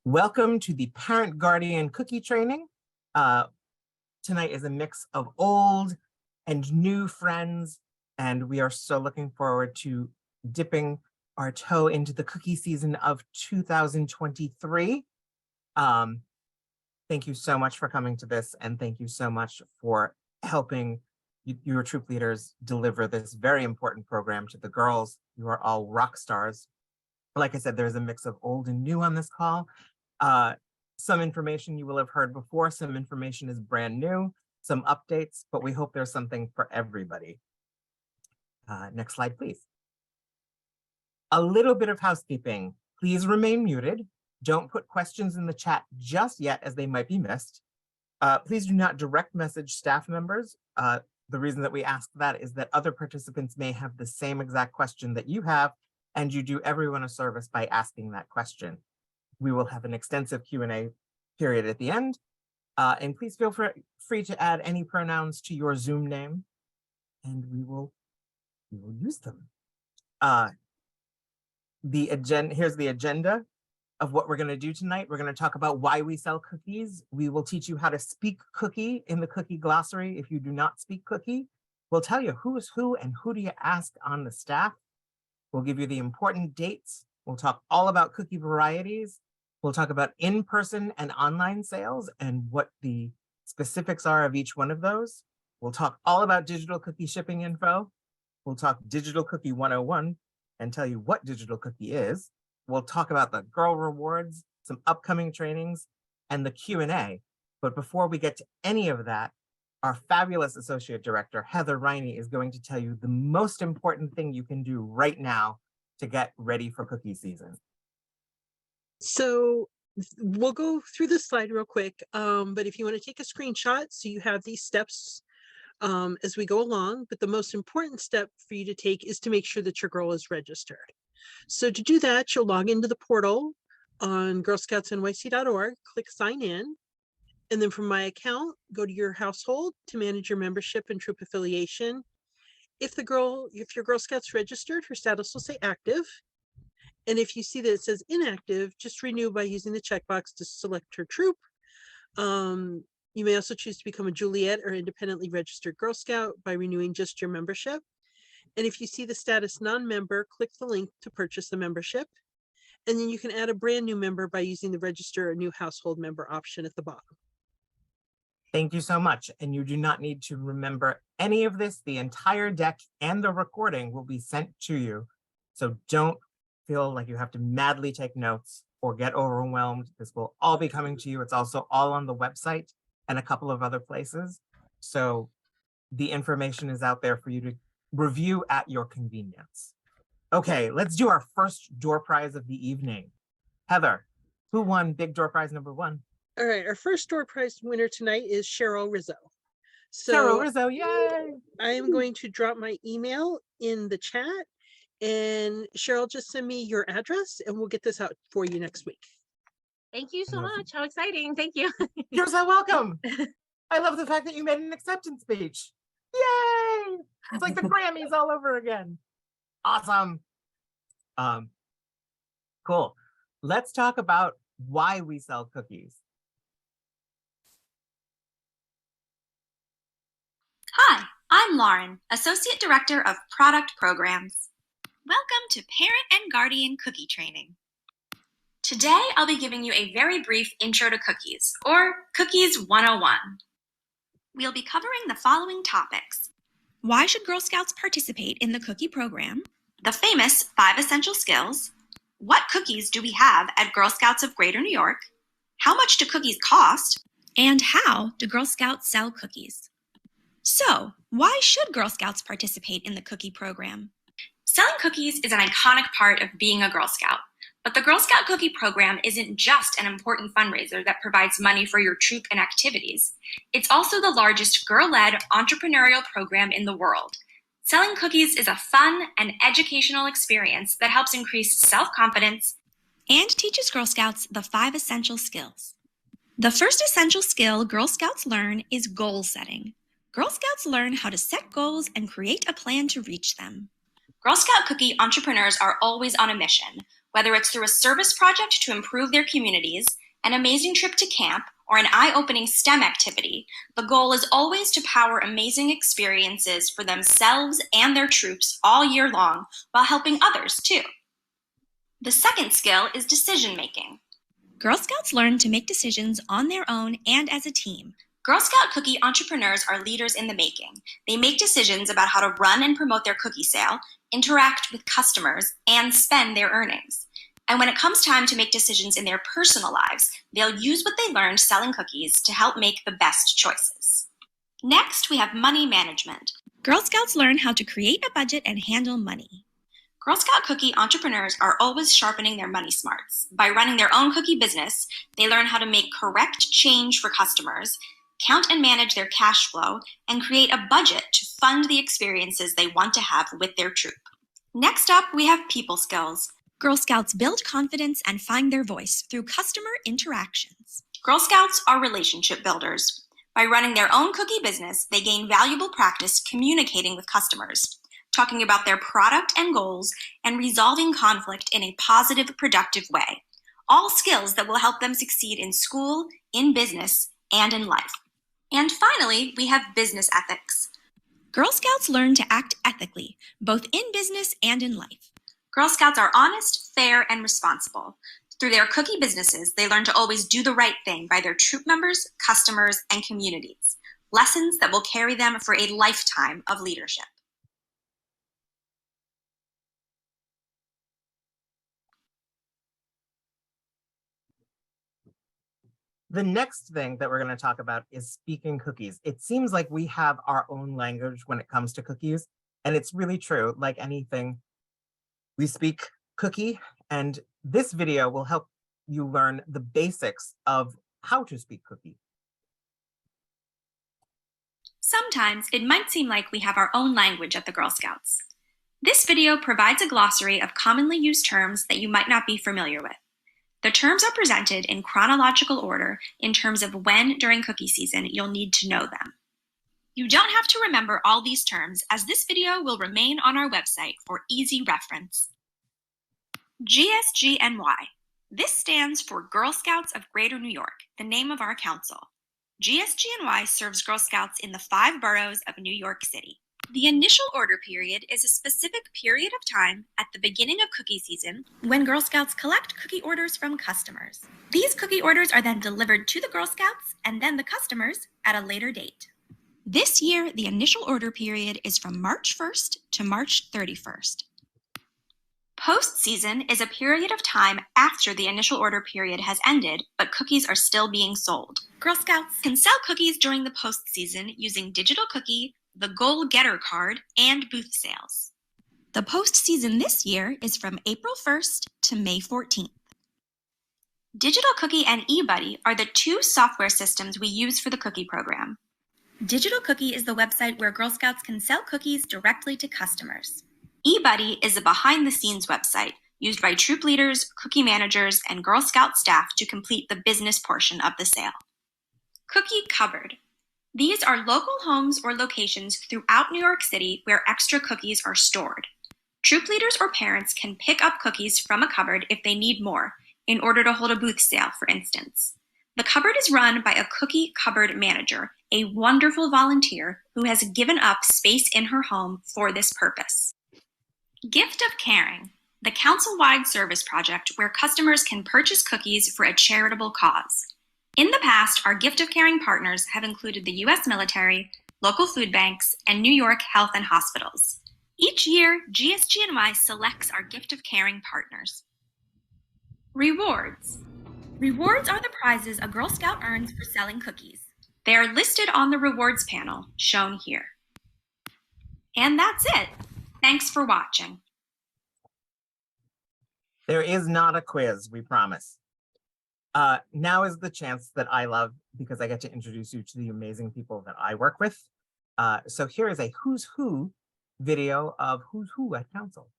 Welcome to the Parent Guardian Cookie Training. Tonight is a mix of old and new friends, and we are so looking forward to dipping our toe into the cookie season of 2023. Thank you so much for coming to this, and thank you so much for helping your troop leaders deliver this very important program to the girls. You are all rock stars. Like I said, there's a mix of old and new on this call. Some information you will have heard before, some information is brand new, some updates, but we hope there's something for everybody. Next slide, please. A little bit of housekeeping. Please remain muted. Don't put questions in the chat just yet, as they might be missed. Please do not direct message staff members. The reason that we ask that is that other participants may have the same exact question that you have, and you do everyone a service by asking that question. We will have an extensive Q&A period at the end. And please feel free to add any pronouns to your Zoom name, and we will use them. Here's the agenda of what we're going to do tonight. We're going to talk about why we sell cookies. We will teach you how to speak cookie in the cookie glossary if you do not speak cookie. We'll tell you who is who and who do you ask on the staff. We'll give you the important dates. We'll talk all about cookie varieties. We'll talk about in-person and online sales and what the specifics are of each one of those. We'll talk all about digital cookie shipping info. We'll talk digital cookie 101 and tell you what digital cookie is. We'll talk about the girl rewards, some upcoming trainings, and the Q&A. But before we get to any of that, our fabulous Associate Director, Heather Riney, is going to tell you the most important thing you can do right now to get ready for cookie season. So we'll go through this slide real quick, but if you want to take a screenshot so you have these steps as we go along, but the most important step for you to take is to make sure that your girl is registered. So to do that, you'll log into the portal on girlscoutsnyc.org, click sign in, and then from my account, go to your household to manage your membership and troop affiliation. If your Girl Scout's registered, her status will say active. And if you see that it says inactive, just renew by using the checkbox to select her troop. You may also choose to become a Juliet or independently registered Girl Scout by renewing just your membership. And if you see the status non-member, click the link to purchase the membership. And then you can add a brand new member by using the register a new household member option at the bottom. Thank you so much. And you do not need to remember any of this. The entire deck and the recording will be sent to you. So don't feel like you have to madly take notes or get overwhelmed. This will all be coming to you. It's also all on the website and a couple of other places. So the information is out there for you to review at your convenience. Okay, let's do our first door prize of the evening. Heather, who won big door prize number 1? All right, our first door prize winner tonight is Cheryl Rizzo. So Cheryl Rizzo, yay! I am going to drop my email in the chat, and Cheryl, just send me your address and we'll get this out for you next week. Thank you so much. How exciting. Thank you. You're so welcome. I love the fact that you made an acceptance speech. Yay! It's like the Grammys all over again. Awesome. Cool. Let's talk about why we sell cookies. Hi, I'm Lauren, Associate Director of Product Programs. Welcome to Parent and Guardian Cookie Training. Today, I'll be giving you a very brief intro to cookies, or Cookies 101. We'll be covering the following topics. Why should Girl Scouts participate in the cookie program? The famous 5 essential skills. What cookies do we have at Girl Scouts of Greater New York? How much do cookies cost? And how do Girl Scouts sell cookies? So, why should Girl Scouts participate in the cookie program? Selling cookies is an iconic part of being a Girl Scout, but the Girl Scout Cookie Program isn't just an important fundraiser that provides money for your troop and activities. It's also the largest girl-led entrepreneurial program in the world. Selling cookies is a fun and educational experience that helps increase self-confidence and teaches Girl Scouts the 5 essential skills. The first essential skill Girl Scouts learn is goal setting. Girl Scouts learn how to set goals and create a plan to reach them. Girl Scout cookie entrepreneurs are always on a mission, Whether it's through a service project to improve their communities, an amazing trip to camp, or an eye-opening STEM activity, the goal is always to power amazing experiences for themselves and their troops all year long while helping others too. The second skill is decision-making. Girl Scouts learn to make decisions on their own and as a team. Girl Scout cookie entrepreneurs are leaders in the making. They make decisions about how to run and promote their cookie sale, interact with customers, and spend their earnings. And when it comes time to make decisions in their personal lives, they'll use what they learned selling cookies to help make the best choices. Next, we have money management. Girl Scouts learn how to create a budget and handle money. Girl Scout cookie entrepreneurs are always sharpening their money smarts. By running their own cookie business, they learn how to make correct change for customers, count and manage their cash flow, and create a budget to fund the experiences they want to have with their troop. Next up, we have people skills. Girl Scouts build confidence and find their voice through customer interactions. Girl Scouts are relationship builders. By running their own cookie business, they gain valuable practice communicating with customers, talking about their product and goals, and resolving conflict in a positive, productive way. All skills that will help them succeed in school, in business, and in life. And finally, we have business ethics. Girl Scouts learn to act ethically, both in business and in life. Girl Scouts are honest, fair, and responsible. Through their cookie businesses, they learn to always do the right thing by their troop members, customers, and communities. Lessons that will carry them for a lifetime of leadership. The next thing that we're going to talk about is speaking cookies. It seems like we have our own language when it comes to cookies, and it's really true. Like anything, we speak cookie, and this video will help you learn the basics of how to speak cookie. Sometimes it might seem like we have our own language at the Girl Scouts. This video provides a glossary of commonly used terms that you might not be familiar with. The terms are presented in chronological order in terms of when during cookie season you'll need to know them. You don't have to remember all these terms, as this video will remain on our website for easy reference. GSGNY. This stands for Girl Scouts of Greater New York, the name of our council. GSGNY serves Girl Scouts in the 5 boroughs of New York City. The initial order period is a specific period of time at the beginning of cookie season when Girl Scouts collect cookie orders from customers. These cookie orders are then delivered to the Girl Scouts and then the customers at a later date. This year, the initial order period is from March 1st to March 31st. Post-season is a period of time after the initial order period has ended, but cookies are still being sold. Girl Scouts can sell cookies during the post-season using digital cookie, the Goal Getter card, and booth sales. The post-season this year is from April 1st to May 14th. Digital Cookie and eBuddy are the 2 software systems we use for the cookie program. Digital Cookie is the website where Girl Scouts can sell cookies directly to customers. eBuddy is a behind-the-scenes website used by troop leaders, cookie managers, and Girl Scout staff to complete the business portion of the sale. Cookie Cupboard. These are local homes or locations throughout New York City where extra cookies are stored. Troop leaders or parents can pick up cookies from a cupboard if they need more, in order to hold a booth sale, for instance. The cupboard is run by a cookie cupboard manager, a wonderful volunteer who has given up space in her home for this purpose. Gift of Caring, the council-wide service project where customers can purchase cookies for a charitable cause. In the past, our Gift of Caring partners have included the U.S. military, local food banks, and New York health and hospitals. Each year, GSGNY selects our Gift of Caring partners. Rewards. Rewards are the prizes a Girl Scout earns for selling cookies. They are listed on the rewards panel, shown here. And that's it. Thanks for watching. There is not a quiz, we promise. Now is the chance that I love, because I get to introduce you to the amazing people that I work with. So here is a who's who video of who's who at council.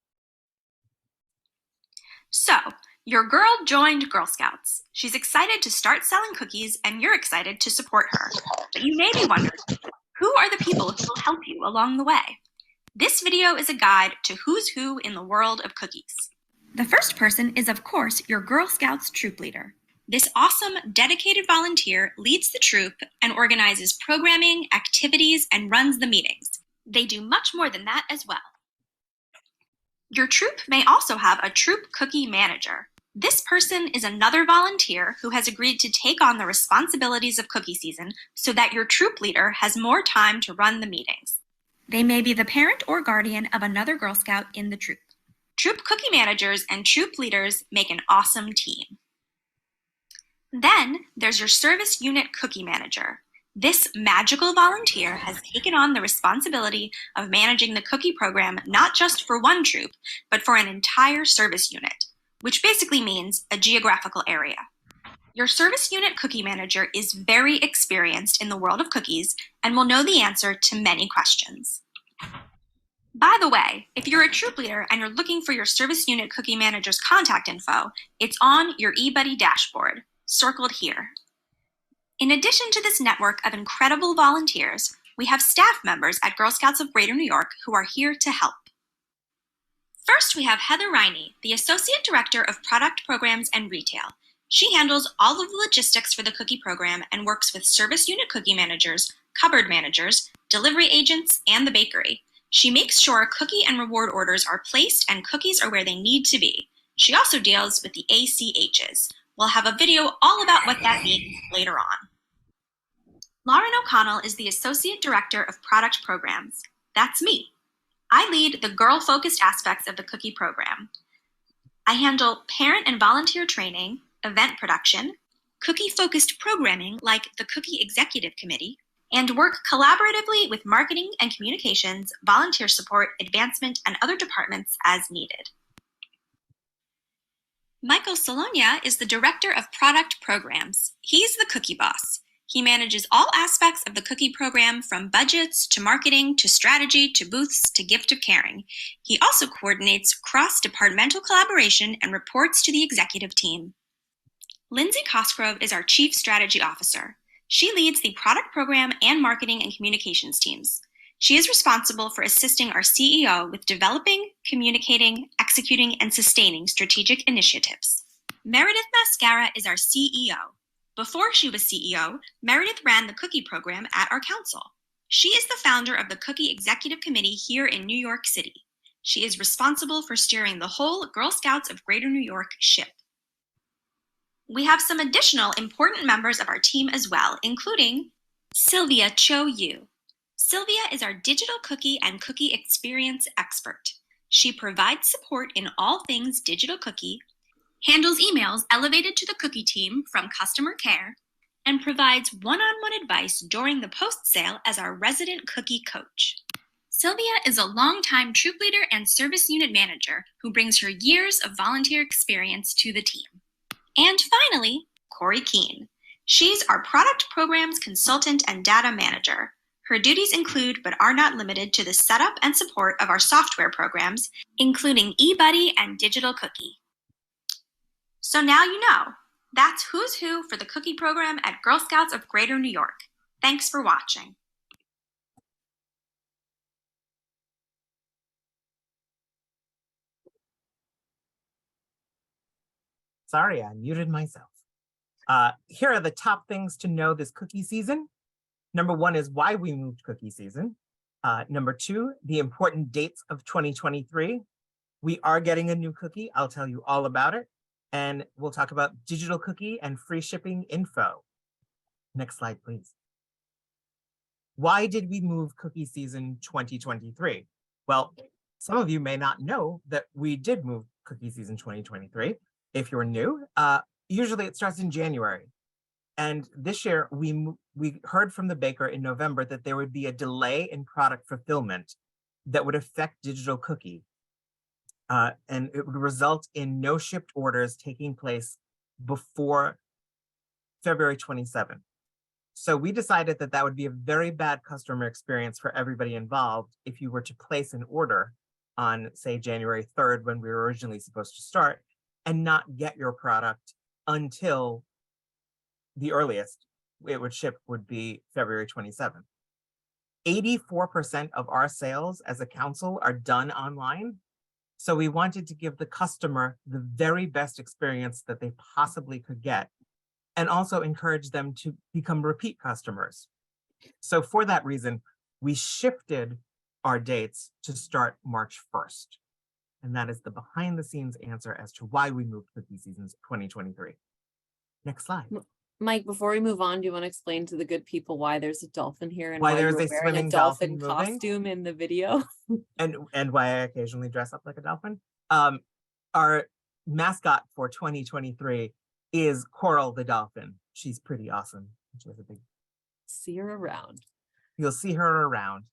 So, your girl joined Girl Scouts. She's excited to start selling cookies, and you're excited to support her. But you may be wondering, who are the people who will help you along the way? This video is a guide to who's who in the world of cookies. The first person is, of course, your Girl Scouts troop leader. This awesome, dedicated volunteer leads the troop and organizes programming, activities, and runs the meetings. They do much more than that as well. Your troop may also have a troop cookie manager. This person is another volunteer who has agreed to take on the responsibilities of cookie season so that your troop leader has more time to run the meetings. They may be the parent or guardian of another Girl Scout in the troop. Troop cookie managers and troop leaders make an awesome team. Then there's your service unit cookie manager. This magical volunteer has taken on the responsibility of managing the cookie program not just for one troop, but for an entire service unit, which basically means a geographical area. Your service unit cookie manager is very experienced in the world of cookies and will know the answer to many questions. By the way, if you're a troop leader and you're looking for your service unit cookie manager's contact info, it's on your eBuddy dashboard, circled here. In addition to this network of incredible volunteers, we have staff members at Girl Scouts of Greater New York who are here to help. First, we have Heather Riney, the Associate Director of Product Programs and Retail. She handles all of the logistics for the cookie program and works with service unit cookie managers, cupboard managers, delivery agents, and the bakery. She makes sure cookie and reward orders are placed and cookies are where they need to be. She also deals with the ACHs. We'll have a video all about what that means later on. Lauren O'Connell is the Associate Director of Product Programs. That's me. I lead the girl-focused aspects of the cookie program. I handle parent and volunteer training, event production, cookie-focused programming like the Cookie Executive Committee, and work collaboratively with marketing and communications, volunteer support, advancement, and other departments as needed. Michael Solonia is the Director of Product Programs. He's the cookie boss. He manages all aspects of the cookie program from budgets to marketing to strategy to booths to gift of caring. He also coordinates cross-departmental collaboration and reports to the executive team. Lindsay Cosgrove is our Chief Strategy Officer. She leads the product program and marketing and communications teams. She is responsible for assisting our CEO with developing, communicating, executing, and sustaining strategic initiatives. Meredith Mascara is our CEO. Before she was CEO, Meredith ran the cookie program at our council. She is the founder of the Cookie Executive Committee here in New York City. She is responsible for steering the whole Girl Scouts of Greater New York ship. We have some additional important members of our team as well, including Sylvia Cho Yu. Sylvia is our digital cookie and cookie experience expert. She provides support in all things digital cookie, handles emails elevated to the cookie team from customer care, and provides one-on-one advice during the post-sale as our resident cookie coach. Sylvia is a longtime troop leader and service unit manager who brings her years of volunteer experience to the team. And finally, Corey Keene. She's our product programs consultant and data manager. Her duties include, but are not limited to, the setup and support of our software programs, including eBuddy and Digital Cookie. So now you know. That's who's who for the cookie program at Girl Scouts of Greater New York. Thanks for watching. Sorry, I muted myself. Here are the top things to know this cookie season. Number one is why we moved cookie season. Number two, the important dates of 2023. We are getting a new cookie. I'll tell you all about it. And we'll talk about digital cookie and free shipping info. Next slide, please. Why did we move cookie season 2023? Well, some of you may not know that we did move cookie season 2023. If you're new, usually it starts in January. And this year we heard from the baker in November that there would be a delay in product fulfillment that would affect digital cookie. And it would result in no shipped orders taking place before February 27th. So we decided that that would be a very bad customer experience for everybody involved if you were to place an order on, say, January 3rd, when we were originally supposed to start, and not get your product until the earliest it would ship would be February 27th. 84% of our sales as a council are done online. So we wanted to give the customer the very best experience that they possibly could get, and also encourage them to become repeat customers. So for that reason, we shifted our dates to start March 1st. And that is the behind the scenes answer as to why we moved cookie seasons 2023. Next slide. Mike, before we move on, do you want to explain to the good people why there's a dolphin here and Why why there's you're a wearing a swimming dolphin dolphin moving? costume in the video? And why I occasionally dress up like a dolphin. Our mascot for 2023 is Coral the dolphin. She's pretty awesome. She has a big. See her around. You'll see her around.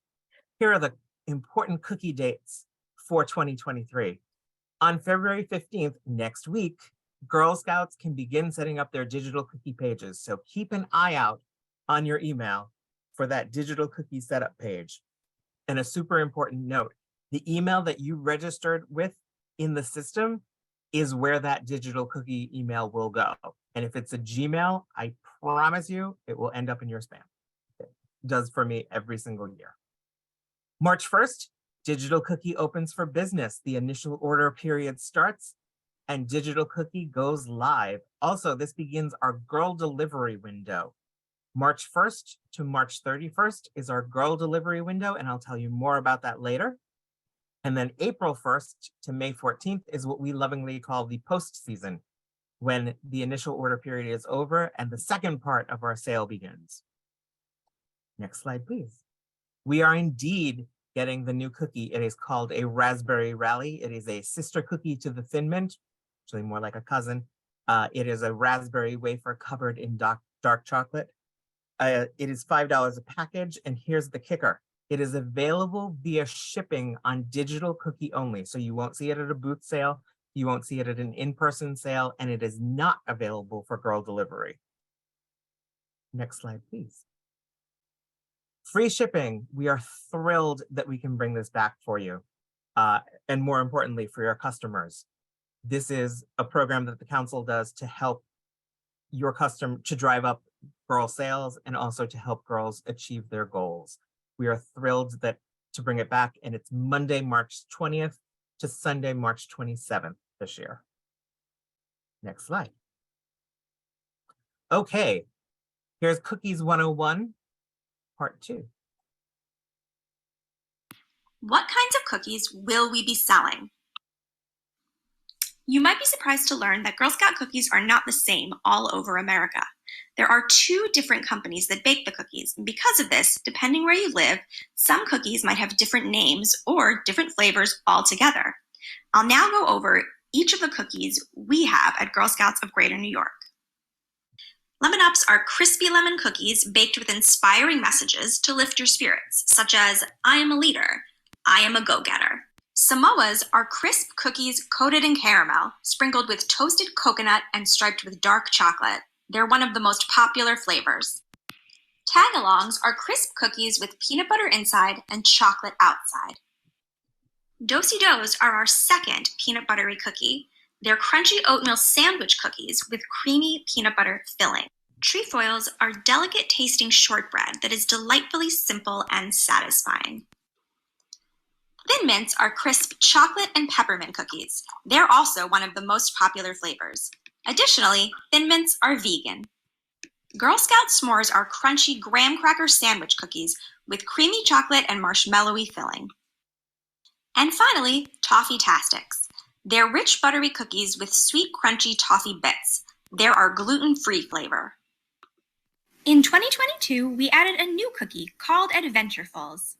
Here are the important cookie dates for 2023. On February 15th, next week, Girl Scouts can begin setting up their digital cookie pages. So keep an eye out on your email for that digital cookie setup page. And a super important note, the email that you registered with in the system is where that digital cookie email will go. And if it's a Gmail, I promise you, it will end up in your spam. It does for me every single year. March 1st, digital cookie opens for business. The initial order period starts and digital cookie goes live. Also, this begins our girl delivery window. March 1st to March 31st is our girl delivery window, and I'll tell you more about that later. And then April 1st to May 14th is what we lovingly call the post season, when the initial order period is over and the second part of our sale begins. Next slide, please. We are indeed getting the new cookie. It is called a Raspberry Rally. It is a sister cookie to the Thin Mint, actually more like a cousin. It is a raspberry wafer covered in dark chocolate. It is $5 a package, and here's the kicker. It is available via shipping on digital cookie only. So you won't see it at a booth sale, you won't see it at an in-person sale, and it is not available for girl delivery. Next slide, please. Free shipping. We are thrilled that we can bring this back for you, and more importantly, for your customers. This is a program that the council does to help your customer to drive up girl sales and also to help girls achieve their goals. We are thrilled to bring it back, and it's Monday, March 20th to Sunday, March 27th this year. Next slide. Okay, here's Cookies 101, part 2. What kinds of cookies will we be selling? You might be surprised to learn that Girl Scout cookies are not the same all over America. There are 2 different companies that bake the cookies, and because of this, depending where you live, some cookies might have different names or different flavors altogether. I'll now go over each of the cookies we have at Girl Scouts of Greater New York. Lemon Ups are crispy lemon cookies baked with inspiring messages to lift your spirits, such as, I am a leader, I am a go-getter. Samoas are crisp cookies coated in caramel, sprinkled with toasted coconut and striped with dark chocolate. They're one of the most popular flavors. Tagalongs are crisp cookies with peanut butter inside and chocolate outside. Do-si-dos are our second peanut buttery cookie. They're crunchy oatmeal sandwich cookies with creamy peanut butter filling. Trefoils are delicate tasting shortbread that is delightfully simple and satisfying. Thin Mints are crisp chocolate and peppermint cookies. They're also one of the most popular flavors. Additionally, Thin Mints are vegan. Girl Scout S'mores are crunchy graham cracker sandwich cookies with creamy chocolate and marshmallowy filling. And finally, Toffee-tastics. They're rich buttery cookies with sweet crunchy toffee bits. They're our gluten-free flavor. In 2022, we added a new cookie called Adventurefuls.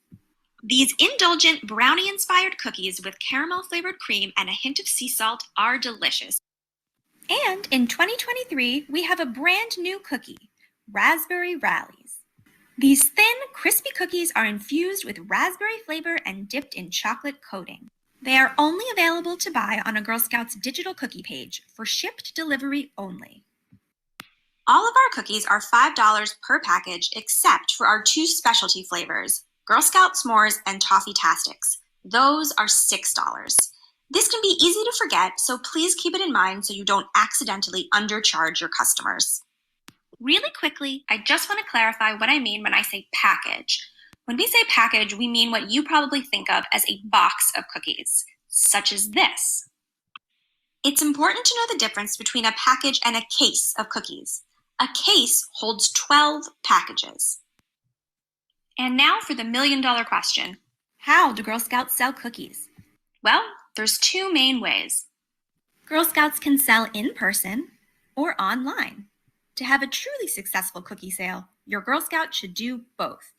These indulgent brownie-inspired cookies with caramel-flavored cream and a hint of sea salt are delicious. And in 2023, we have a brand new cookie, Raspberry Rallies. These thin, crispy cookies are infused with raspberry flavor and dipped in chocolate coating. They are only available to buy on a Girl Scouts digital cookie page for shipped delivery only. All of our cookies are $5 per package except for our 2 specialty flavors, Girl Scout S'mores and Toffee-tastics. Those are $6. This can be easy to forget, so please keep it in mind so you don't accidentally undercharge your customers. Really quickly, I just want to clarify what I mean when I say package. When we say package, we mean what you probably think of as a box of cookies. such as this. It's important to know the difference between a package and a case of cookies. A case holds 12 packages. And now for the million-dollar question. How do Girl Scouts sell cookies? Well, there's two main ways. Girl Scouts can sell in person or online. To have a truly successful cookie sale, your Girl Scout should do both.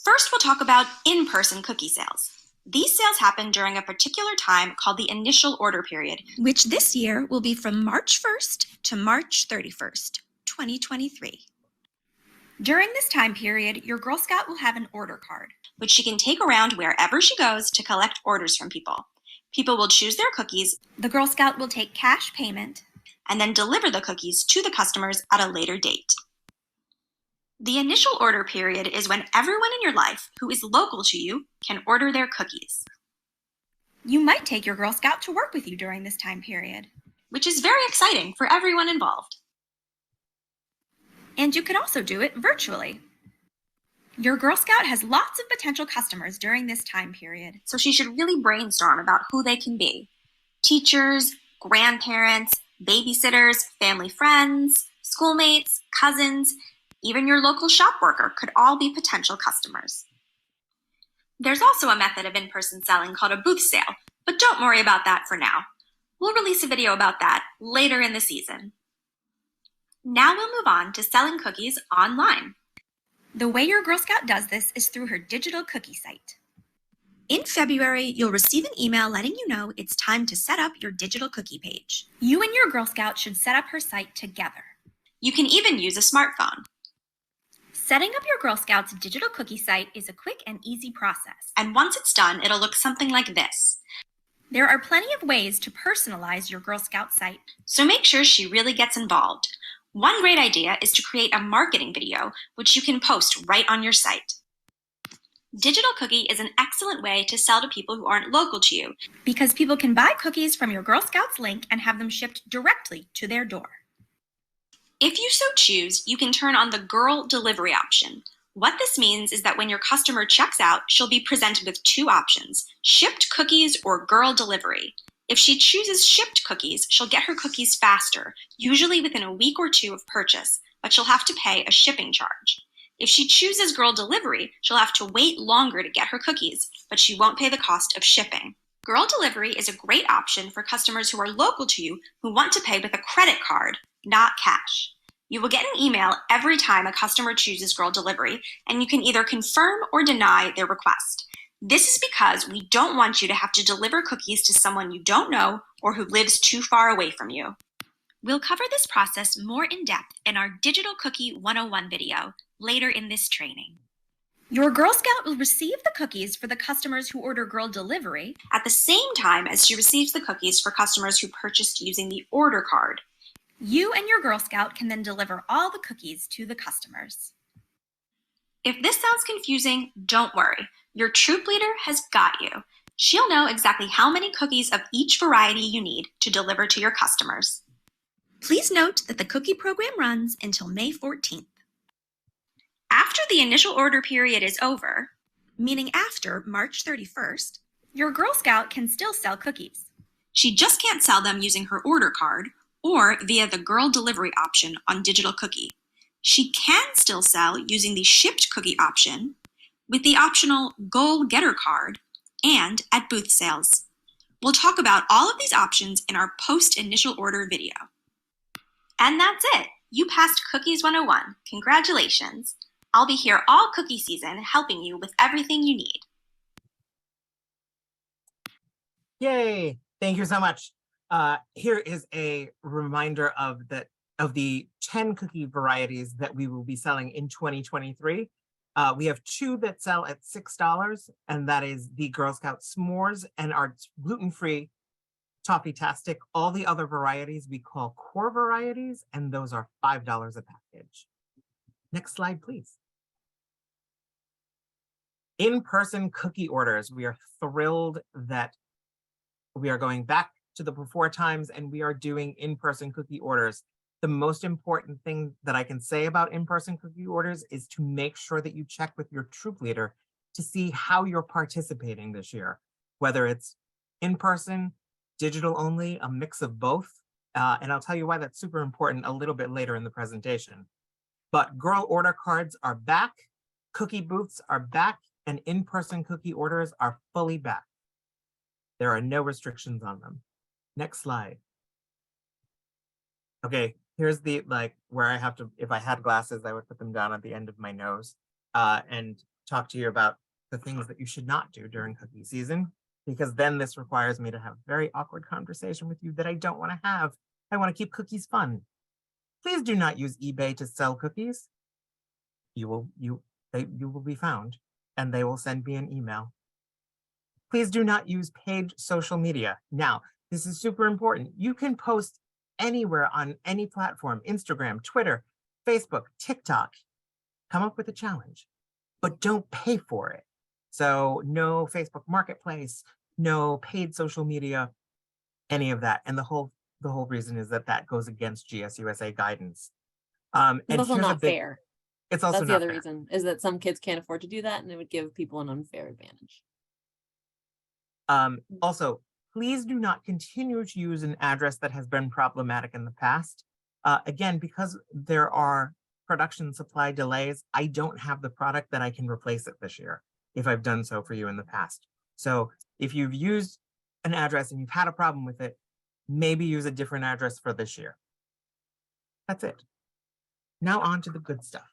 First, we'll talk about in-person cookie sales. These sales happen during a particular time called the initial order period, which this year will be from March 1st to March 31st, 2023. During this time period, your Girl Scout will have an order card, which she can take around wherever she goes to collect orders from people. People will choose their cookies, the Girl Scout will take cash payment, and then deliver the cookies to the customers at a later date. The initial order period is when everyone in your life who is local to you can order their cookies. You might take your Girl Scout to work with you during this time period, which is very exciting for everyone involved. And you can also do it virtually. Your Girl Scout has lots of potential customers during this time period, so she should really brainstorm about who they can be. Teachers, grandparents, babysitters, family friends, schoolmates, cousins, even your local shop worker could all be potential customers. There's also a method of in-person selling called a booth sale, but don't worry about that for now. We'll release a video about that later in the season. Now we'll move on to selling cookies online. The way your Girl Scout does this is through her digital cookie site. In February, you'll receive an email letting you know it's time to set up your digital cookie page. You and your Girl Scout should set up her site together. You can even use a smartphone. Setting up your Girl Scouts digital cookie site is a quick and easy process. And once it's done, it'll look something like this. There are plenty of ways to personalize your Girl Scout site, so make sure she really gets involved. One great idea is to create a marketing video, which you can post right on your site. Digital cookie is an excellent way to sell to people who aren't local to you, because people can buy cookies from your Girl Scouts link and have them shipped directly to their door. If you so choose, you can turn on the girl delivery option. What this means is that when your customer checks out, she'll be presented with two options, shipped cookies or girl delivery. If she chooses shipped cookies, she'll get her cookies faster, usually within a week or two of purchase, but she'll have to pay a shipping charge. If she chooses girl delivery, she'll have to wait longer to get her cookies, but she won't pay the cost of shipping. Girl delivery is a great option for customers who are local to you who want to pay with a credit card, not cash. You will get an email every time a customer chooses girl delivery, and you can either confirm or deny their request. This is because we don't want you to have to deliver cookies to someone you don't know or who lives too far away from you. We'll cover this process more in depth in our Digital Cookie 101 video later in this training. Your Girl Scout will receive the cookies for the customers who order girl delivery at the same time as she receives the cookies for customers who purchased using the order card. You and your Girl Scout can then deliver all the cookies to the customers. If this sounds confusing, don't worry. Your troop leader has got you. She'll know exactly how many cookies of each variety you need to deliver to your customers. Please note that the cookie program runs until May 14th. After the initial order period is over, meaning after March 31st, your Girl Scout can still sell cookies. She just can't sell them using her order card or via the girl delivery option on Digital Cookie. She can still sell using the shipped cookie option, with the optional goal getter card, and at booth sales. We'll talk about all of these options in our post-initial order video. And that's it. You passed Cookies 101. Congratulations. I'll be here all cookie season helping you with everything you need. Yay! Thank you so much. Here is a reminder of the 10 cookie varieties that we will be selling in 2023. We have 2 that sell at $6, and that is the Girl Scout S'mores and our gluten-free Toffee-tastic. All the other varieties we call core varieties, and those are $5 a package. Next slide, please. In-person cookie orders. We are thrilled that we are going back to the before times and we are doing in-person cookie orders. The most important thing that I can say about in-person cookie orders is to make sure that you check with your troop leader to see how you're participating this year, whether it's in person, digital only, a mix of both. And I'll tell you why that's super important a little bit later in the presentation. But girl order cards are back, cookie booths are back, and in-person cookie orders are fully back. There are no restrictions on them. Next slide. Okay, here's the, like, where I have to, if I had glasses, I would put them down at the end of my nose and talk to you about the things that you should not do during cookie season, because then this requires me to have a very awkward conversation with you that I don't want to have. I want to keep cookies fun. Please do not use eBay to sell cookies. You will be found, and they will send me an email. Please do not use paid social media. Now, this is super important. You can post anywhere on any platform, Instagram, Twitter, Facebook, TikTok. Come up with a challenge, but don't pay for it. So no Facebook Marketplace, no paid social media, any of that. And the whole reason is that that goes against GSUSA guidance. It's And also here's a not big, fair. it's also That's the not other fair. reason, is that some kids can't afford to do that, and it would give people an unfair advantage. Also, please do not continue to use an address that has been problematic in the past. Again, because there are production supply delays, I don't have the product that I can replace it this year if I've done so for you in the past. So if you've used an address and you've had a problem with it, maybe use a different address for this year. That's it. Now on to the good stuff.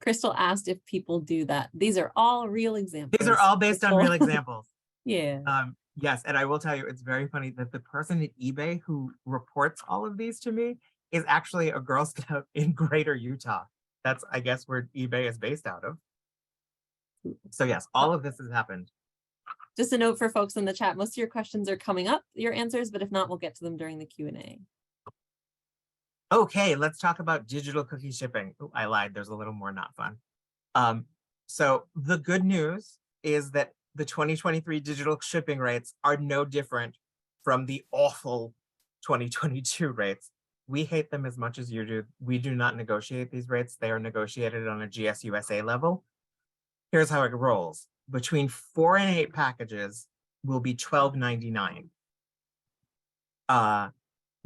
Crystal asked if people do that. These are all real examples. These are all based on real Crystal. examples. Yeah. Yes, and I will tell you, it's very funny that the person at eBay who reports all of these to me is actually a Girl Scout in Greater Utah. That's, I guess, where eBay is based out of. So yes, all of this has happened. Just a note for folks in the chat, most of your questions are coming up, your answers, but if not, we'll get to them during the Q&A. Okay, let's talk about digital cookie shipping. Ooh, I lied, there's a little more not fun. So the good news is that the 2023 digital shipping rates are no different from the awful 2022 rates. We hate them as much as you do. We do not negotiate these rates. They are negotiated on a GSUSA level. Here's how it rolls. Between 4 and 8 packages will be $12.99.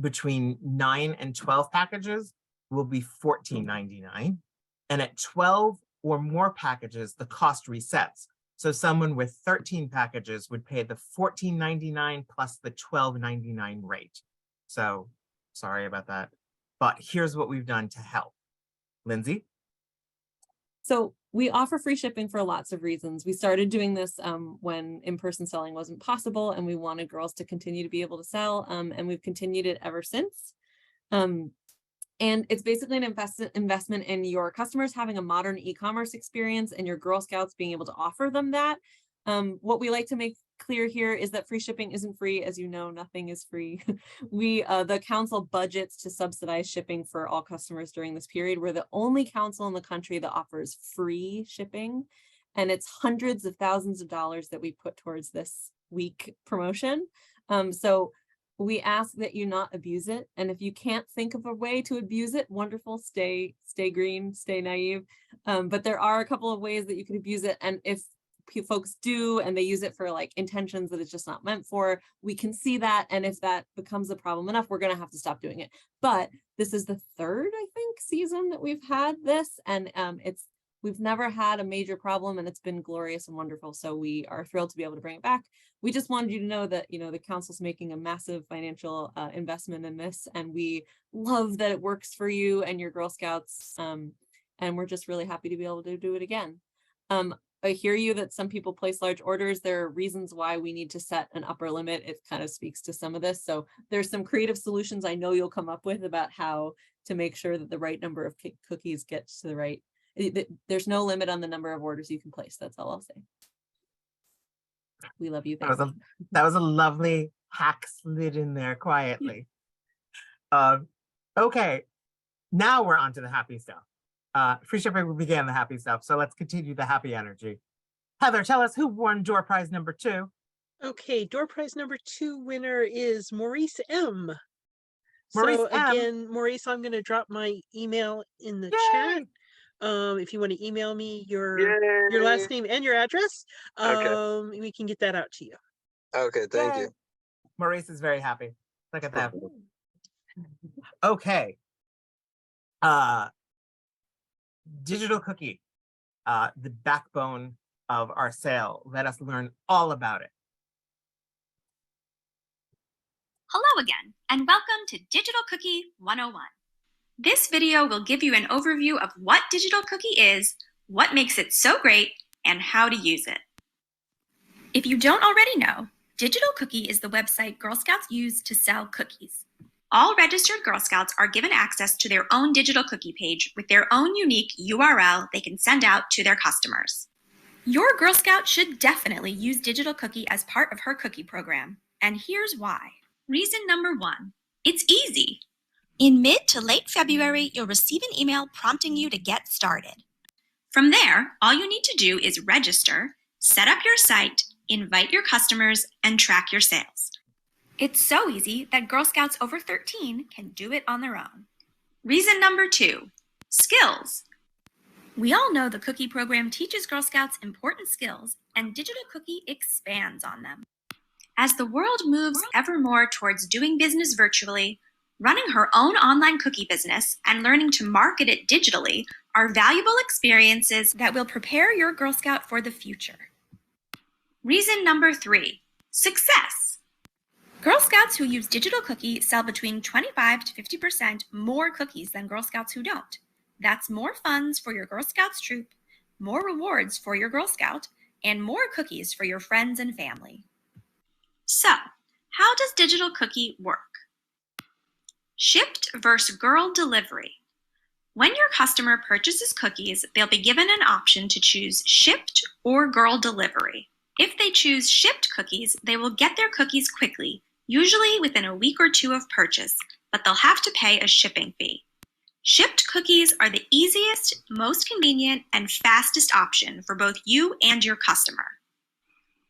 Between 9 and 12 packages will be $14.99. And at 12 or more packages, the cost resets. So someone with 13 packages would pay the $14.99 plus the $12.99 rate. So sorry about that. But here's what we've done to help. Lindsay? So we offer free shipping for lots of reasons. We started doing this when in-person selling wasn't possible, and we wanted girls to continue to be able to sell, and we've continued it ever since. And it's basically an investment in your customers having a modern e-commerce experience and your Girl Scouts being able to offer them that. What we like to make clear here is that free shipping isn't free. As you know, nothing is free. The council budgets to subsidize shipping for all customers during this period. We're the only council in the country that offers free shipping, and it's hundreds of thousands of dollars that we put towards this week promotion. So we ask that you not abuse it. And if you can't think of a way to abuse it, wonderful, stay green, stay naive. But there are a couple of ways that you could abuse it. And if folks do and they use it for like intentions that it's just not meant for, we can see that. And if that becomes a problem enough, we're going to have to stop doing it. But this is the third, I think, season that we've had this, and we've never had a major problem, and it's been glorious and wonderful. So we are thrilled to be able to bring it back. We just wanted you to know that, you know, the council's making a massive financial investment in this, and we love that it works for you and your Girl Scouts. And we're just really happy to be able to do it again. I hear you that some people place large orders. There are reasons why we need to set an upper limit. It kind of speaks to some of this. So there's some creative solutions I know you'll come up with about how to make sure that the right number of cookies gets to the right. There's no limit on the number of orders you can place. That's all I'll say. We love you. That was a lovely hack slid in there quietly. Okay, now we're on to the happy stuff. Free shipping began the happy stuff, so let's continue the happy energy. Heather, tell us who won door prize number 2. Okay, door prize number 2 winner is Maurice M. Maurice So M. again, Maurice, I'm going to drop my email in the chat. If you want to email me your last name and your address, we can get that out to you. Okay, thank you. Maurice is very happy. Look at that. Okay. Digital cookie, the backbone of our sale. Let us learn all about it. Hello again, and welcome to Digital Cookie 101. This video will give you an overview of what Digital Cookie is, what makes it so great, and how to use it. If you don't already know, Digital Cookie is the website Girl Scouts use to sell cookies. All registered Girl Scouts are given access to their own digital cookie page with their own unique URL they can send out to their customers. Your Girl Scout should definitely use Digital Cookie as part of her cookie program, and here's why. Reason number 1, it's easy. In mid to late February, you'll receive an email prompting you to get started. From there, all you need to do is register, set up your site, invite your customers, and track your sales. It's so easy that Girl Scouts over 13 can do it on their own. Reason number 2, skills. We all know the cookie program teaches Girl Scouts important skills, and Digital Cookie expands on them. As the world moves ever more towards doing business virtually, running her own online cookie business and learning to market it digitally are valuable experiences that will prepare your Girl Scout for the future. Reason number 3, success. Girl Scouts who use Digital Cookie sell between 25 to 50% more cookies than Girl Scouts who don't. That's more funds for your Girl Scouts troop, more rewards for your Girl Scout, and more cookies for your friends and family. So, how does Digital Cookie work? Shipped versus girl delivery. When your customer purchases cookies, they'll be given an option to choose shipped or girl delivery. If they choose shipped cookies, they will get their cookies quickly, usually within a week or 2 of purchase, but they'll have to pay a shipping fee. Shipped cookies are the easiest, most convenient, and fastest option for both you and your customer.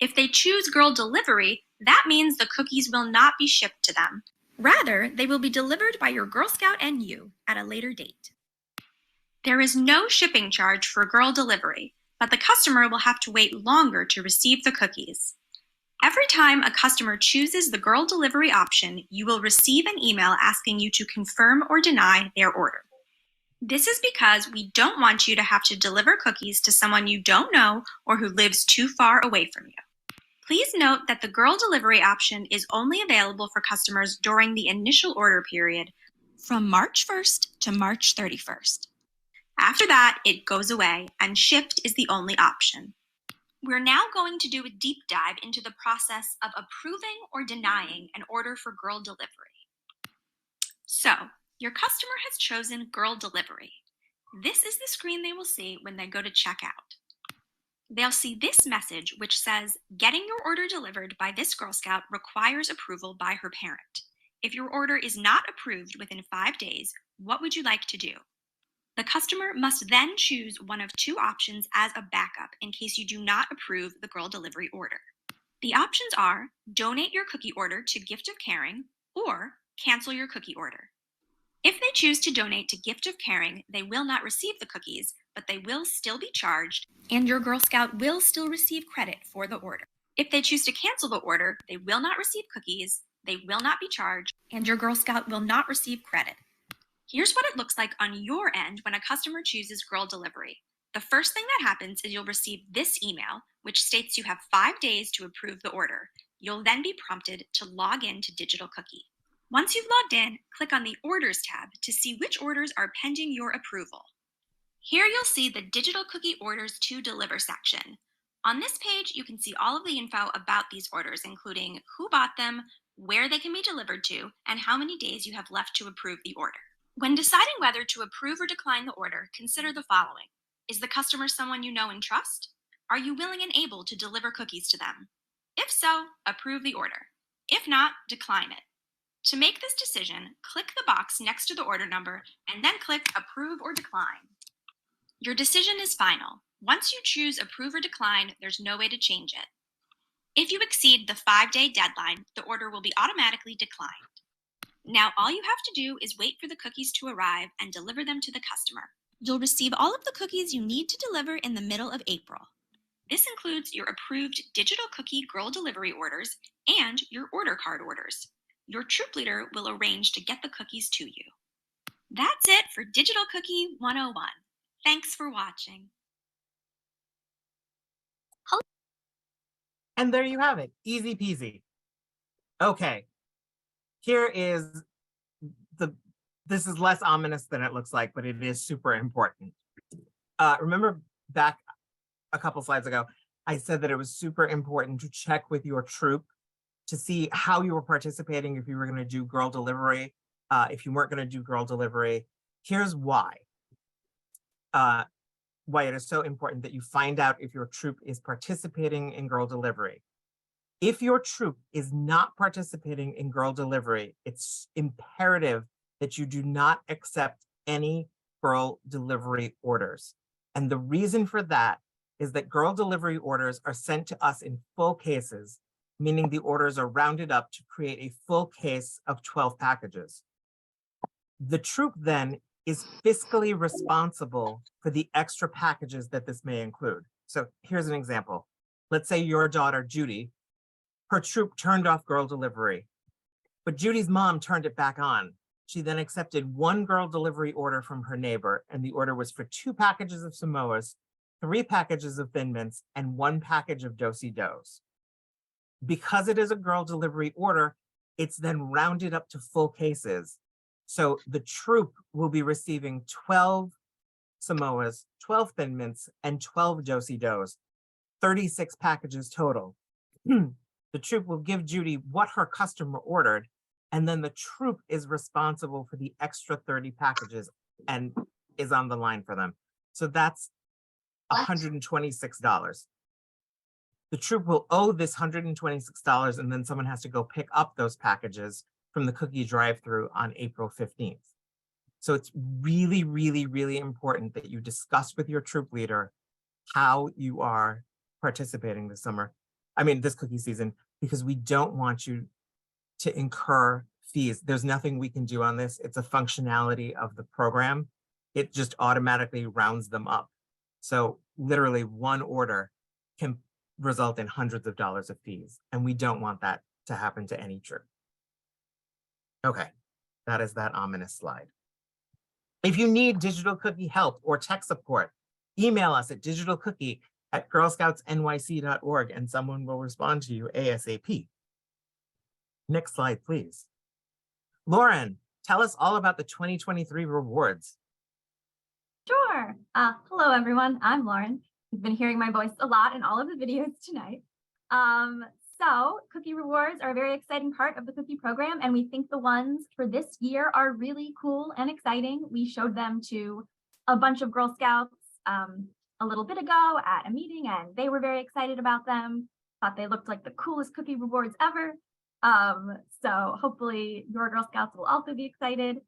If they choose girl delivery, that means the cookies will not be shipped to them. Rather, they will be delivered by your Girl Scout and you at a later date. There is no shipping charge for girl delivery, but the customer will have to wait longer to receive the cookies. Every time a customer chooses the girl delivery option, you will receive an email asking you to confirm or deny their order. This is because we don't want you to have to deliver cookies to someone you don't know or who lives too far away from you. Please note that the girl delivery option is only available for customers during the initial order period from March 1st to March 31st. After that, it goes away, and shipped is the only option. We're now going to do a deep dive into the process of approving or denying an order for girl delivery. So, your customer has chosen girl delivery. This is the screen they will see when they go to checkout. They'll see this message which says, "Getting your order delivered by this Girl Scout requires approval by her parent. If your order is not approved within 5 days, what would you like to do?" The customer must then choose one of 2 options as a backup in case you do not approve the girl delivery order. The options are donate your cookie order to Gift of Caring or cancel your cookie order. If they choose to donate to Gift of Caring, they will not receive the cookies, but they will still be charged, and your Girl Scout will still receive credit for the order. If they choose to cancel the order, they will not receive cookies, they will not be charged, and your Girl Scout will not receive credit. Here's what it looks like on your end when a customer chooses girl delivery. The first thing that happens is you'll receive this email, which states you have 5 days to approve the order. You'll then be prompted to log in to Digital Cookie. Once you've logged in, click on the Orders tab to see which orders are pending your approval. Here you'll see the Digital Cookie Orders to Deliver section. On this page, you can see all of the info about these orders, including who bought them, where they can be delivered to, and how many days you have left to approve the order. When deciding whether to approve or decline the order, consider the following. Is the customer someone you know and trust? Are you willing and able to deliver cookies to them? If so, approve the order. If not, decline it. To make this decision, click the box next to the order number and then click Approve or Decline. Your decision is final. Once you choose Approve or Decline, there's no way to change it. If you exceed the 5-day deadline, the order will be automatically declined. Now all you have to do is wait for the cookies to arrive and deliver them to the customer. You'll receive all of the cookies you need to deliver in the middle of April. This includes your approved digital cookie girl delivery orders and your order card orders. Your troop leader will arrange to get the cookies to you. That's it for Digital Cookie 101. Thanks for watching. And there you have it, easy peasy. Okay, here is this is less ominous than it looks like, but it is super important. Remember back a couple slides ago, I said that it was super important to check with your troop to see how you were participating, if you were going to do girl delivery, if you weren't going to do girl delivery. Here's why it is so important that you find out if your troop is participating in girl delivery. If your troop is not participating in girl delivery, it's imperative that you do not accept any girl delivery orders. And the reason for that is that girl delivery orders are sent to us in full cases, meaning the orders are rounded up to create a full case of 12 packages. The troop then is fiscally responsible for the extra packages that this may include. So here's an example. Let's say your daughter, Judy, her troop turned off girl delivery, but Judy's mom turned it back on. She then accepted one girl delivery order from her neighbor, and the order was for 2 packages of Samoas, 3 packages of Thin Mints, and 1 package of Do-si-dos. Because it is a girl delivery order, it's then rounded up to full cases. So the troop will be receiving 12 Samoas, 12 Thin Mints, and 12 Do-si-dos, 36 packages total. The troop will give Judy what her customer ordered, and then the troop is responsible for the extra 30 packages and is on the line for them. So that's $126. The troop will owe this $126, and then someone has to go pick up those packages from the cookie drive-through on April 15th. So it's really, really, really important that you discuss with your troop leader how you are participating this cookie season, because we don't want you to incur fees. There's nothing we can do on this. It's a functionality of the program. It just automatically rounds them up. So literally one order can result in hundreds of dollars of fees, and we don't want that to happen to any troop. Okay, that is that ominous slide. If you need digital cookie help or tech support, email us at digitalcookie@girlscoutsnyc.org and someone will respond to you ASAP. Next slide, please. Lauren, tell us all about the 2023 rewards. Sure. Hello, everyone. I'm Lauren. You've been hearing my voice a lot in all of the videos tonight. So cookie rewards are a very exciting part of the cookie program, and we think the ones for this year are really cool and exciting. We showed them to a bunch of Girl Scouts a little bit ago at a meeting, and they were very excited about them, thought they looked like the coolest cookie rewards ever. So hopefully your Girl Scouts will also be excited.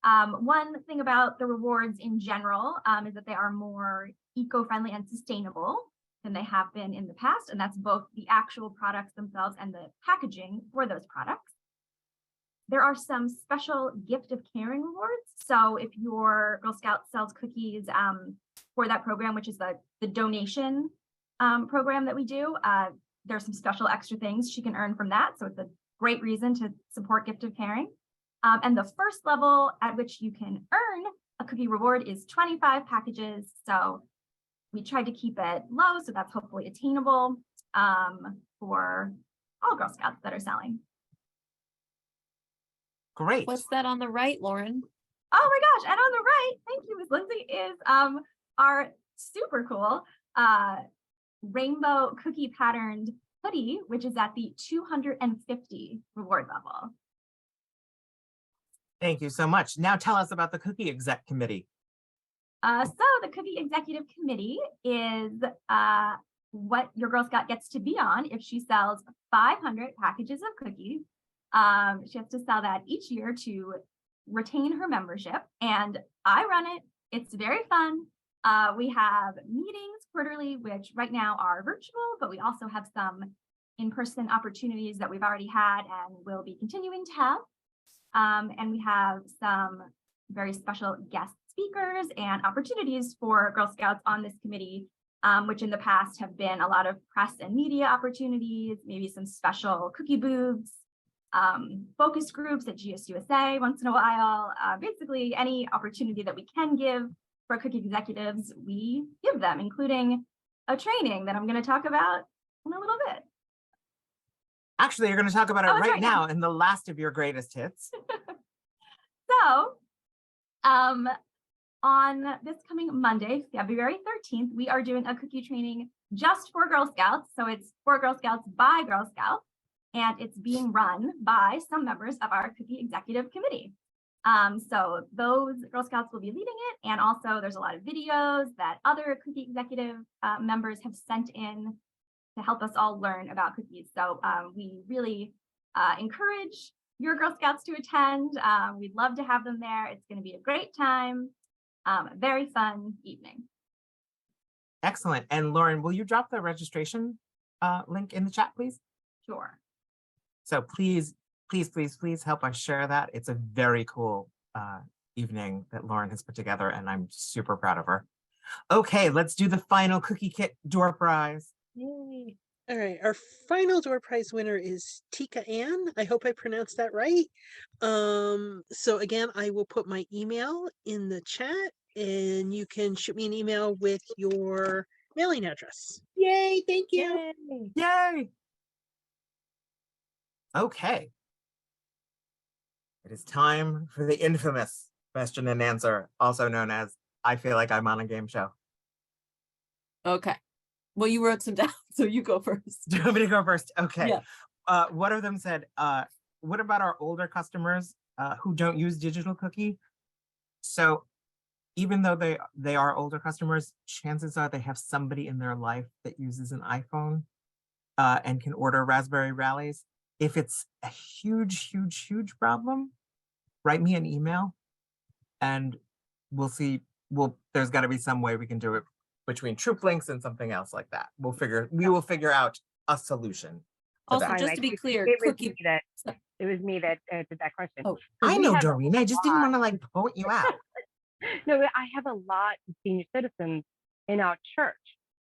One thing about the rewards in general is that they are more eco-friendly and sustainable than they have been in the past, and that's both the actual products themselves and the packaging for those products. There are some special gift of caring rewards. So if your Girl Scout sells cookies for that program, which is the donation program that we do, there's some special extra things she can earn from that. So it's a great reason to support gift of caring. And the first level at which you can earn a cookie reward is 25 packages. So we tried to keep it low, so that's hopefully attainable for all Girl Scouts that are selling. Great. What's that on the right, Lauren? Oh my gosh, and on the right, thank you, Ms. Lindsay, is our super cool rainbow cookie patterned hoodie, which is at the 250 reward level. Thank you so much. Now tell us about the Cookie Exec Committee. So the Cookie Executive Committee is what your Girl Scout gets to be on if she sells 500 packages of cookies. She has to sell that each year to retain her membership, and I run it. It's very fun. We have meetings quarterly, which right now are virtual, but we also have some in-person opportunities that we've already had and will be continuing to have. And we have some very special guest speakers and opportunities for Girl Scouts on this committee which in the past have been a lot of press and media opportunities, maybe some special cookie booths, focus groups at GSUSA once in a while. Basically, any opportunity that we can give for cookie executives, we give them, including a training that I'm going to talk about in a little bit. Actually, you're going to talk about it Oh, it's right right now. now in the last of your greatest hits. So, on this coming Monday, February 13th, we are doing a cookie training just for Girl Scouts. So it's for Girl Scouts by Girl Scouts, and it's being run by some members of our cookie executive committee. So those Girl Scouts will be leading it. And also there's a lot of videos that other cookie executive members have sent in to help us all learn about cookies. So we really encourage your Girl Scouts to attend. We'd love to have them there. It's going to be a great time. Very fun evening. Excellent. And Lauren, will you drop the registration link in the chat, please? Sure. So please help us share that. It's a very cool evening that Lauren has put together, and I'm super proud of her. Okay, let's do the final cookie kit door prize. Yay. All right, our final door prize winner is Tika Ann. I hope I pronounced that right. So again, I will put my email in the chat, and you can shoot me an email with your mailing address. Yay, thank you. Yay! Okay. It is time for the infamous question and answer, also known as I feel like I'm on a game show. Okay. Well, you wrote some down, so you go first. Do you want me to go first? Okay. Yeah. One of them said, what about our older customers who don't use digital cookie? So even though they are older customers, chances are they have somebody in their life that uses an iPhone and can order Raspberry Rallies. If it's a huge problem, write me an email and we'll see. There's got to be some way we can do it between Troop Links and something else like that. We will figure out a solution. Also, that. just to be clear, it was cookie. me that answered that question. Oh, I We know, have a Doreen. I just didn't lot- want to point you out. No, I have a lot of senior citizens in our church,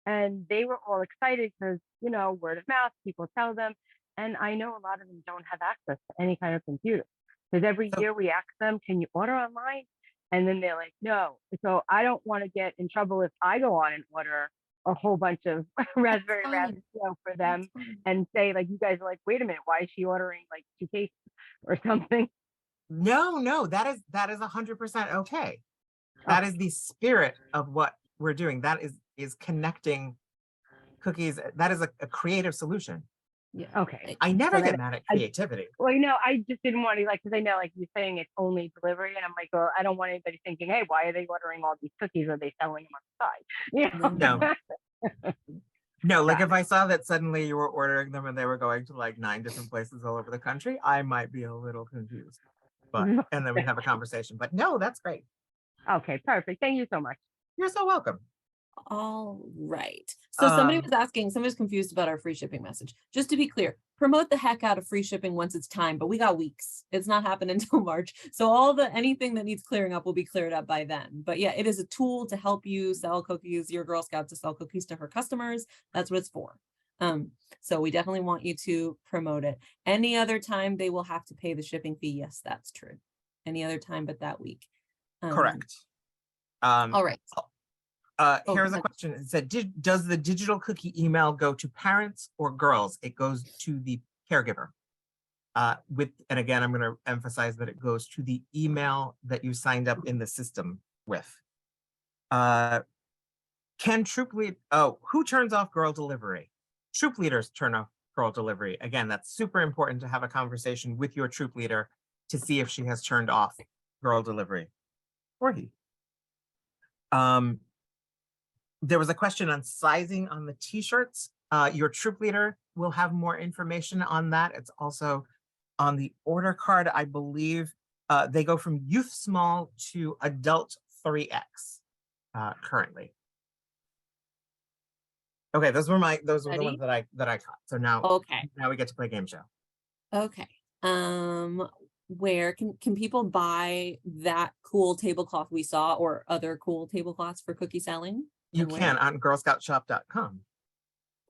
and they were all excited because, word of mouth, people tell them. And I know a lot of them don't have access to any kind of computer. Because every year we ask them, can you order online? And then they're like, no. So I don't want to get in trouble if I go on and order a whole bunch of Raspberry Raspberry for them and say, like, you guys are like, wait a minute, why is she ordering like 2 cases or something? No, that is 100% okay. That is the spirit of what we're doing. That is connecting cookies. That is a creative solution. Yeah. Okay. I never So get then mad at creativity. Well, I just didn't want to, because I know, like, you're saying it's only delivery, and I'm like, well, I don't want anybody thinking, hey, why are they ordering all these cookies? Are they selling them on the side? No, like if I saw that suddenly you were ordering them and they were going to like 9 different places all over the country, I might be a little confused. But and then we'd have a conversation. But no, that's great. Okay, perfect. Thank you so much. You're so welcome. All right. So somebody was confused about our free shipping message. Just to be clear, promote the heck out of free shipping once it's time, but we got weeks. It's not happening until March. So anything that needs clearing up will be cleared up by then. But yeah, it is a tool to help you sell cookies, your Girl Scout to sell cookies to her customers. That's what it's for. So we definitely want you to promote it. Any other time they will have to pay the shipping fee. Yes, that's true. Any other time but that week. Correct. All right. Here's a question. It said, does the digital cookie email go to parents or girls? It goes to the caregiver. And again, I'm going to emphasize that it goes to the email that you signed up in the system with. Can troop lead? Oh, who turns off girl delivery? Troop leaders turn off girl delivery. Again, that's super important to have a conversation with your troop leader to see if she has turned off girl delivery, or he. There was a question on sizing on the t-shirts. Your troop leader will have more information on that. It's also on the order card. I believe they go from youth small to adult 3X currently. Okay, those were the ones that I caught. So now we get to play game show. Okay. where can people buy that cool tablecloth we saw or other cool tablecloths for cookie selling? You and where? can on girlscoutshop.com.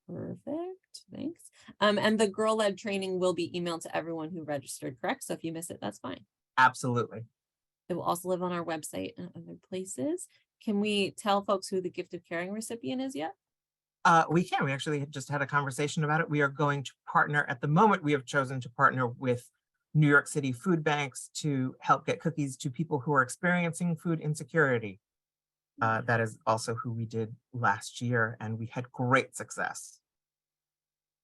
Perfect, thanks. And the girl-led training will be emailed to everyone who registered, correct? So if you miss it, that's fine. Absolutely. It will also live on our website and other places. Can we tell folks who the gift of caring recipient is yet? We can. We actually just had a conversation about it. We are going to partner, at the moment, we have chosen to partner with New York City food banks to help get cookies to people who are experiencing food insecurity. That is also who we did last year, and we had great success.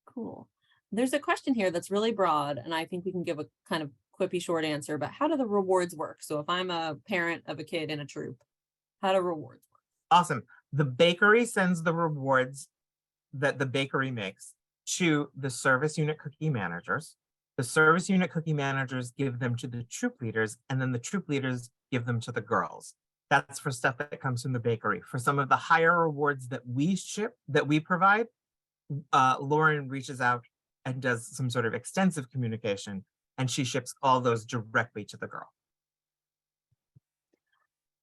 Cool. There's a question here that's really broad, and I think we can give a kind of quippy short answer, but how do the rewards work? So if I'm a parent of a kid in a troop, how do rewards work? Awesome. The bakery sends the rewards that the bakery makes to the service unit cookie managers. The service unit cookie managers give them to the troop leaders, and then the troop leaders give them to the girls. That's for stuff that comes from the bakery. For some of the higher rewards that we ship, that we provide, Lauren reaches out and does some sort of extensive communication, and she ships all those directly to the girl.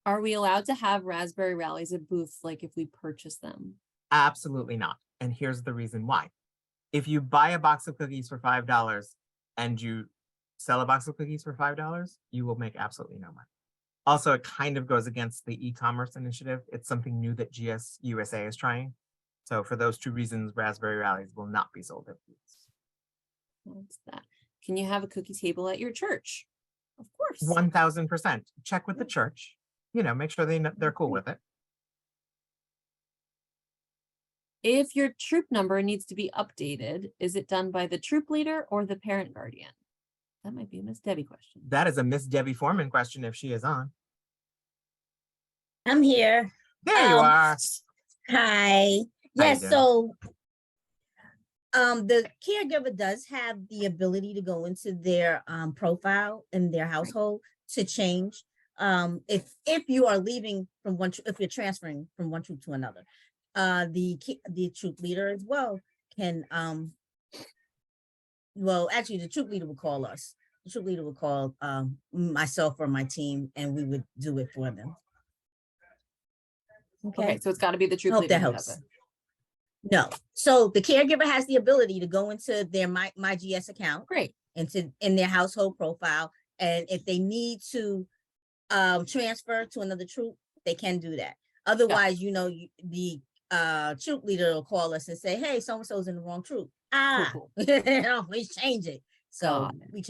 Are we allowed to have raspberry rallies at booths like if we purchase them? Absolutely not. And here's the reason why. If you buy a box of cookies for $5 and you sell a box of cookies for $5, you will make absolutely no money. Also, it kind of goes against the e-commerce initiative. It's something new that GS USA is trying. So for those two reasons, raspberry rallies will not be sold at booths. What's that? Can you have a cookie table at your church? Of course. 1000%. Check with the church. You know, make sure they're cool with it. If your troop number needs to be updated, is it done by the troop leader or the parent guardian? That might be a Miss Debbie question. That is a Miss Debbie Foreman question if she is on. I'm here. There you are. Hi. How Yes, you so the caregiver does have the ability to go into their profile in their household to change. If you are leaving from one, if you're transferring from one troop to another, the troop leader as well can well, actually the troop leader will call us. The troop leader will call myself or my team, and we would do it for them. Okay, so it's got to be the troop Hope leader that who helps. does it. No. So the caregiver has the ability to go into their my GS account, Great. in their household profile. And if they need to transfer to another troop, they can do that. Otherwise, you know, the troop leader will call us and say, hey, so-and-so's in the wrong troop. Cool. We change it. So Got it. we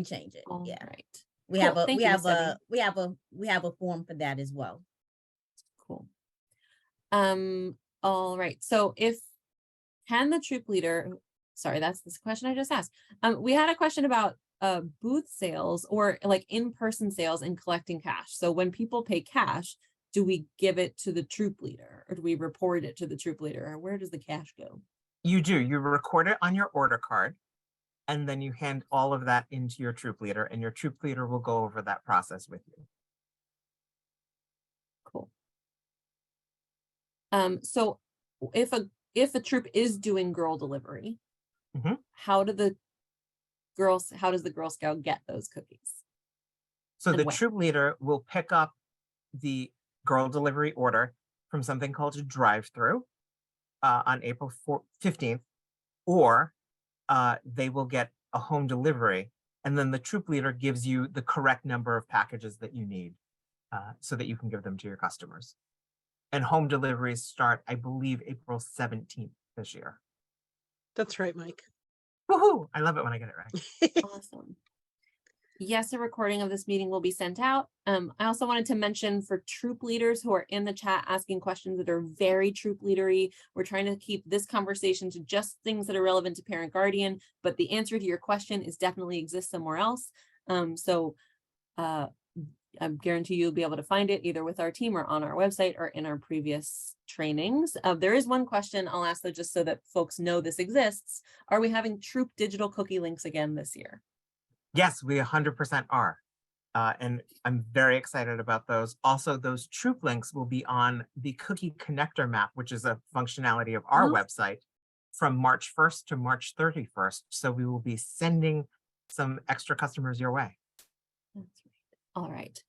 change it. All Yeah. right. We Cool. have a Thank we you, have Miss Debbie. a we have a form for that as well. Cool. All right. So can the troop leader, sorry, that's this question I just asked. We had a question about booth sales or like in-person sales and collecting cash. So when people pay cash, do we give it to the troop leader or do we report it to the troop leader, or where does the cash go? You do. You record it on your order card, and then you hand all of that into your troop leader, and your troop leader will go over that process with you. Cool. So if a troop is doing girl delivery, Mhm. how does the Girl Scout get those cookies? So And the when? troop leader will pick up the girl delivery order from something called a drive-through on April 15th, or they will get a home delivery, and then the troop leader gives you the correct number of packages that you need so that you can give them to your customers. And home deliveries start, I believe, April 17th this year. That's right, Mike. Woohoo! I love it when I get it right. Awesome. Yes, a recording of this meeting will be sent out. I also wanted to mention for troop leaders who are in the chat asking questions that are very troop leadery, we're trying to keep this conversation to just things that are relevant to parent guardian, but the answer to your question is definitely exists somewhere else. I guarantee you'll be able to find it either with our team or on our website or in our previous trainings. There is one question I'll ask though, just so that folks know this exists. Are we having troop digital cookie links again this year? Yes, we 100% are. And I'm very excited about those. Also, those troop links will be on the Cookie Connector map, which is a functionality of our website, from March 1st to March 31st. So we will be sending some extra customers your way. That's right. All right.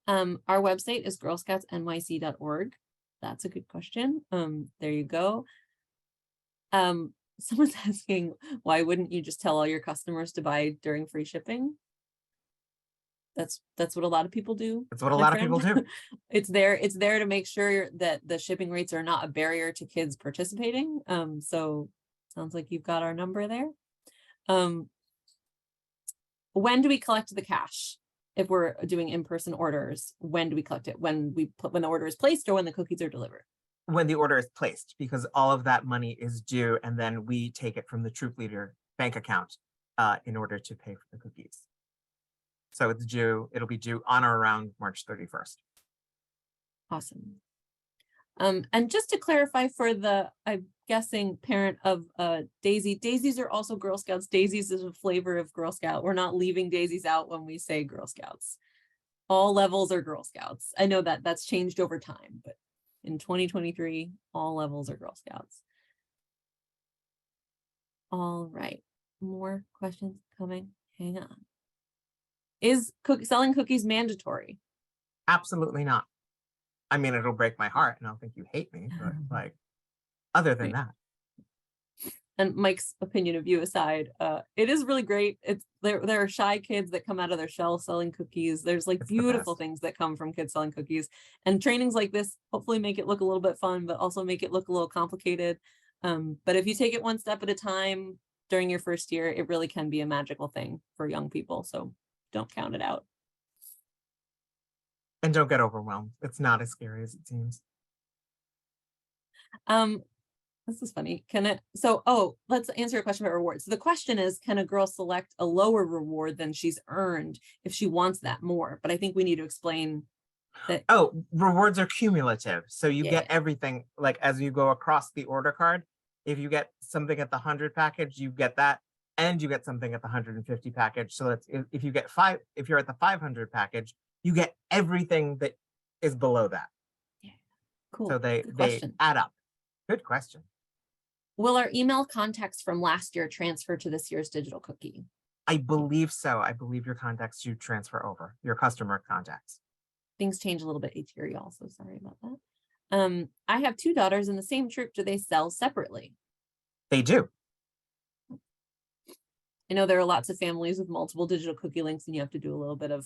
Our website is girlscoutsnyc.org. That's a good question. There you go. Someone's asking, why wouldn't you just tell all your customers to buy during free shipping? That's what a lot of people do. That's what a my lot of friend. people do. It's there to make sure that the shipping rates are not a barrier to kids participating. So sounds like you've got our number there. When do we collect the cash? If we're doing in-person orders, when do we collect it? When the order is placed or when the cookies are delivered? When the order is placed, because all of that money is due, and then we take it from the troop leader bank account in order to pay for the cookies. So it's due, it'll be due on or around March 31st. Awesome. And just to clarify for the, I'm guessing, parent of Daisy, daisies are also Girl Scouts. Daisies is a flavor of Girl Scout. We're not leaving daisies out when we say Girl Scouts. All levels are Girl Scouts. I know that that's changed over time, but in 2023, all levels are Girl Scouts. All right, more questions coming. Hang on. Is selling cookies mandatory? Absolutely not. I mean, it'll break my heart and I'll think you hate me, but like, other than that. And Mike's opinion of you aside, it is really great. It's there are shy kids that come out of their shell selling cookies. There's like It's the beautiful best. things that come from kids selling cookies, and trainings like this hopefully make it look a little bit fun, but also make it look a little complicated. But if you take it one step at a time during your first year, it really can be a magical thing for young people. So don't count it out. And don't get overwhelmed. It's not as scary as it seems. This is funny. Let's answer a question about rewards. So the question is, can a girl select a lower reward than she's earned if she wants that more? But I think we need to explain that. Oh, rewards are cumulative. So you Yeah. get everything, like as you go across the order card. If you get something at the 100 package, you get that, and you get something at the 150 package. So that's if you get if you're at the 500 package, you get everything that is below that. Yeah. Cool. So they add up. Good question. Will our email contacts from last year transfer to this year's digital cookie? I believe so. I believe your contacts do transfer over, your customer contacts. Things change a little bit each year, y'all, so sorry about that. I have 2 daughters in the same troop. Do they sell separately? They do. I know there are lots of families with multiple digital cookie links, and you have to do a little bit of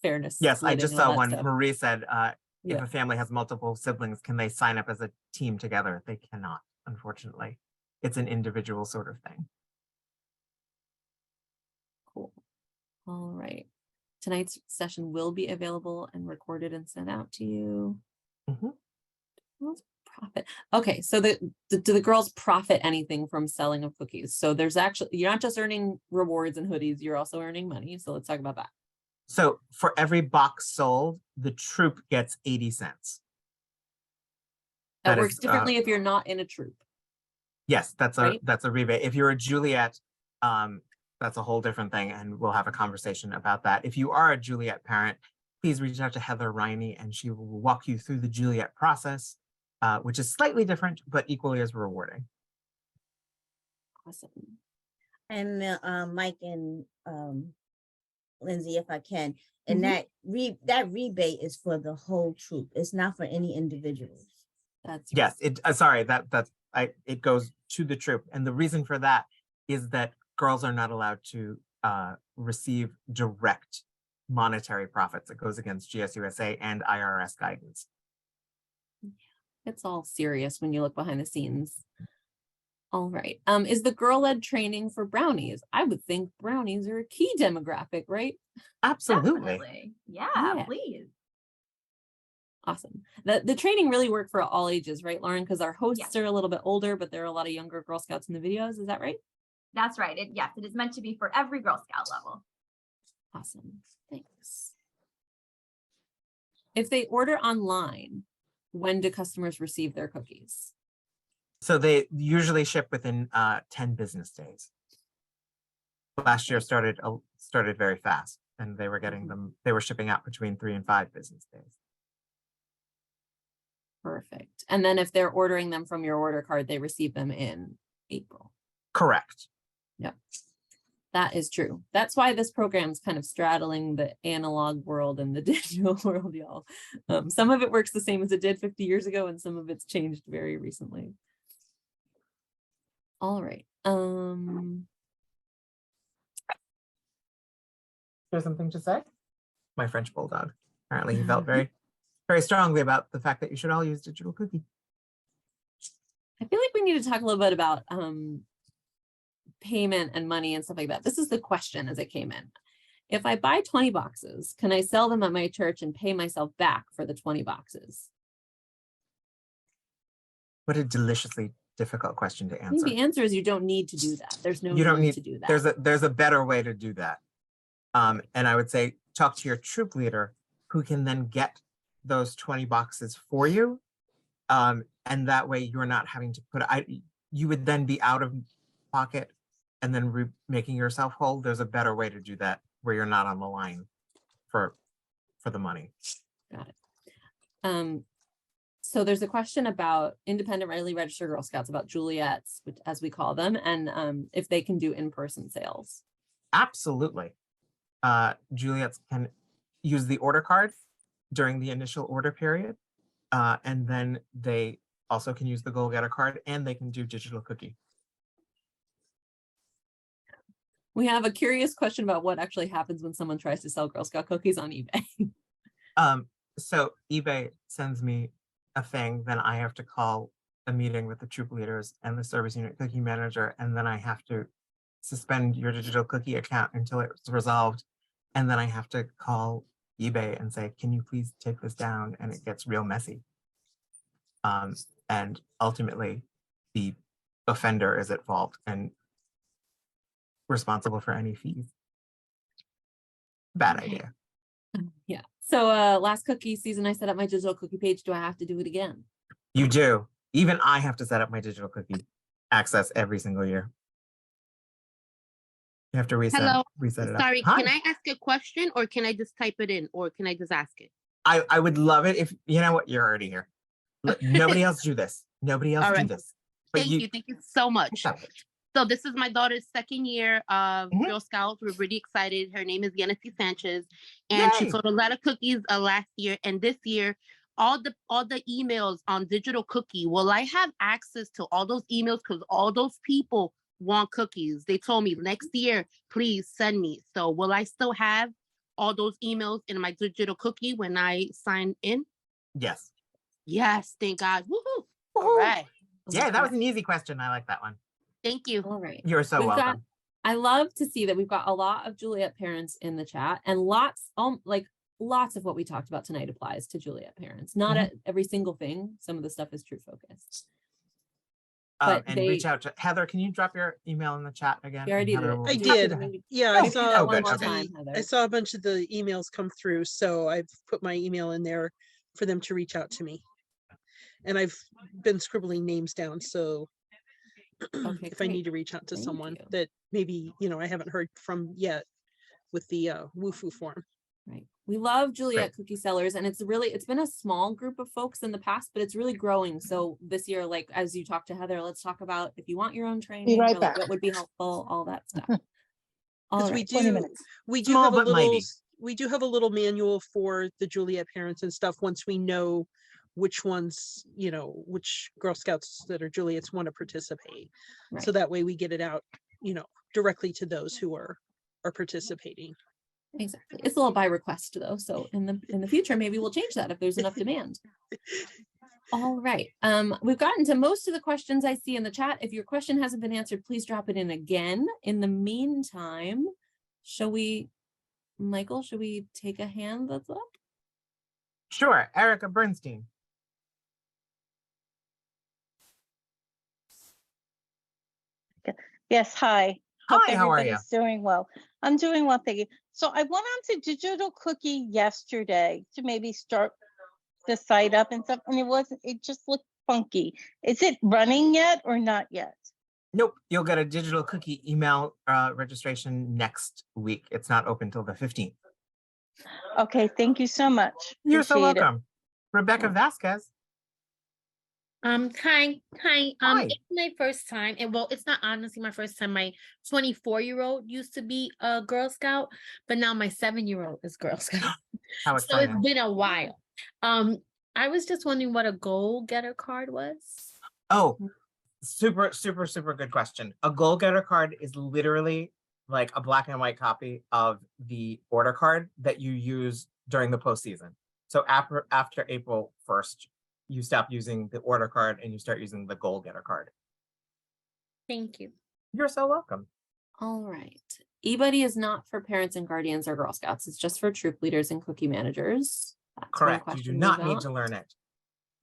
fairness. Yes, I just saw one. Stuff. Marie said, if Yeah. a family has multiple siblings, can they sign up as a team together? They cannot, unfortunately. It's an individual sort of thing. Cool. All right. Tonight's session will be available and recorded and sent out to you. Mhm. Profit. Okay, so do the girls profit anything from selling of cookies? So there's actually, you're not just earning rewards and hoodies, you're also earning money. So let's talk about that. So for every box sold, the troop gets 80 cents. That That works is, differently if you're not in a troop. Yes, that's Right? a rebate. If you're a Juliet, that's a whole different thing, and we'll have a conversation about that. If you are a Juliet parent, please reach out to Heather Riney, and she will walk you through the Juliet process, which is slightly different, but equally as rewarding. Awesome. And Mike and Lindsay, if I can, and that rebate is for the whole troop. It's not for any individuals. That's Yes, it goes to the troop, and the reason for that is that girls are not allowed to receive direct monetary profits. It goes against GSUSA and IRS guidance. It's all serious when you look behind the scenes. All right. Is the girl-led training for brownies? I would think brownies are a key demographic, right? Absolutely. Definitely. Yeah, Yeah. please. Awesome. The training really worked for all ages, right, Lauren? Because our hosts are a little bit older, but there are a lot of younger Girl Scouts in the videos. Is that right? That's right. Yes, it is meant to be for every Girl Scout level. Awesome. Thanks. If they order online, when do customers receive their cookies? So they usually ship within 10 business days. Last year started very fast, and they were getting them. They were shipping out between 3 and 5 business days. Perfect. And then if they're ordering them from your order card, they receive them in April. Correct. Yep. That is true. That's why this program is kind of straddling the analog world and the digital world, y'all. Some of it works the same as it did 50 years ago, and some of it's changed very recently. All right. There's something to say? My French bulldog. Apparently he felt very, very strongly about the fact that you should all use digital cookie. I feel like we need to talk a little bit about payment and money and stuff like that. This is the question as it came in. If I buy 20 boxes, can I sell them at my church and pay myself back for the 20 boxes? What a deliciously difficult question to I think answer. the answer is you don't need to do that. There's no You don't need to do that. There's a better way to do that. And I would say talk to your troop leader who can then get those 20 boxes for you. And that way you're not having to you would then be out of pocket and then making yourself whole. There's a better way to do that where you're not on the line for the money. Got it. So there's a question about independent readily registered Girl Scouts, about Juliets, which, as we call them, and if they can do in-person sales. Absolutely. Juliets can use the order card during the initial order period. And then they also can use the goal-getter card, and they can do digital cookie. We have a curious question about what actually happens when someone tries to sell Girl Scout cookies on eBay. So eBay sends me a thing, then I have to call a meeting with the troop leaders and the service unit cookie manager, and then I have to suspend your digital cookie account until it's resolved. And then I have to call eBay and say, can you please take this down? And it gets real messy. And ultimately, the offender is at fault and responsible for any fees. Bad idea. Yeah. So last cookie season, I set up my digital cookie page. Do I have to do it again? You do. Even I have to set up my digital cookie access every single year. You have to reset it up. Sorry, Hi. can I ask a question, or can I just type it in, or can I just ask it? I would love it if, you know what, you're already here. Nobody else do this. Nobody else All do right. this. But Thank you so much. Stop it. So this is my daughter's second year of Mhm. Girl Scouts. We're really excited. Her name is Yenisei Sanchez, and she Yay. sold a lot of cookies last year. And this year, all the emails on digital cookie. Will I have access to all those emails? Because all those people want cookies. They told me next year, please send me. So will I still have all those emails in my digital cookie when I sign in? Yes. Yes, thank God. Woohoo! All right. Yeah, that was an easy question. I like that one. Thank you. All right. You're so welcome. I love to see that we've got a lot of Juliet parents in the chat, and lots of what we talked about tonight applies to Juliet parents. Not at every single thing. Some of the stuff is true focused. But And reach out to Heather. Can you drop your email in the chat again? You already Heather did. will- I You have to did. maybe- Yeah, Oh, I saw oh, a good, bunch of okay. the, I saw a bunch of the emails come through, so I've put my email in there for them to reach out to me. And I've been scribbling names down, so Okay, if I great. need to reach out to Thank someone you. that maybe, I haven't heard from yet with the WooFoo form. Right. We love Juliet cookie sellers, and it's been a small group of folks in the past, but it's really growing. So this year, like, as you talk to Heather, let's talk about if you want your own training, right or like back. what would be helpful, all that stuff. All Because right. 20 minutes. we do Small have a but little, mighty. we do have a little manual for the Juliet parents and stuff once we know which ones, which Girl Scouts that are Juliets want to participate. Right. So that way we get it out, directly to those who are participating. Exactly. It's a little by request though. So in the future, maybe we'll change that if there's enough demand. All right. We've gotten to most of the questions I see in the chat. If your question hasn't been answered, please drop it in again. In the meantime, Michael, should we take a hand that's up? Sure, Erica Bernstein. Yes, hi. Hope Hi, how are you? everybody's doing well. I'm doing well, thank you. So I went on to Digital Cookie yesterday to maybe start the site up and stuff, and it just looked funky. Is it running yet or not yet? Nope, you'll get a digital cookie email registration next week. It's not open till the 15th. Okay, thank you so much. You're so Appreciate it. welcome. Rebecca Vasquez. Hi. Hi. It's my first time, and well, it's not honestly my first time. My 24-year-old used to be a Girl Scout, but now my 7-year-old is Girl Scout. How So it's exciting. been a while. I was just wondering what a goal getter card was. Oh, super good question. A goal getter card is literally like a black and white copy of the order card that you use during the postseason. So after April 1st, you stop using the order card and you start using the goal getter card. Thank you. You're so welcome. All right. eBuddy is not for parents and guardians or Girl Scouts. It's just for troop leaders and cookie managers. That's one Correct. You do question we not need got. to learn it.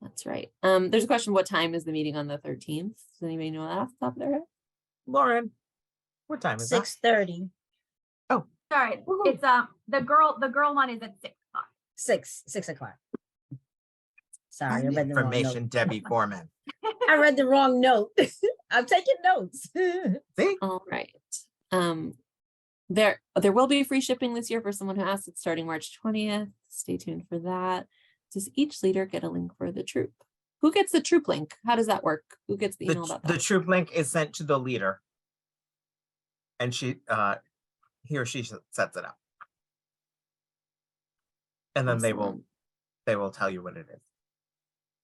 That's right. There's a question, what time is the meeting on the 13th? Does anybody know that off the top of their head? Lauren, what time is that? 6:30. Sorry, Woohoo. it's the girl one is at 6 o'clock. 6 o'clock. Sorry, I read the wrong Information, note. Debbie Foreman. I read the wrong note. I'm taking notes. See? All right. There will be free shipping this year for someone who asked. It's starting March 20th. Stay tuned for that. Does each leader get a link for the troop? Who gets the troop link? How does that work? Who gets the email about that? The troop link is sent to the leader, and he or she sets it up, and then Excellent. they will tell you what it is.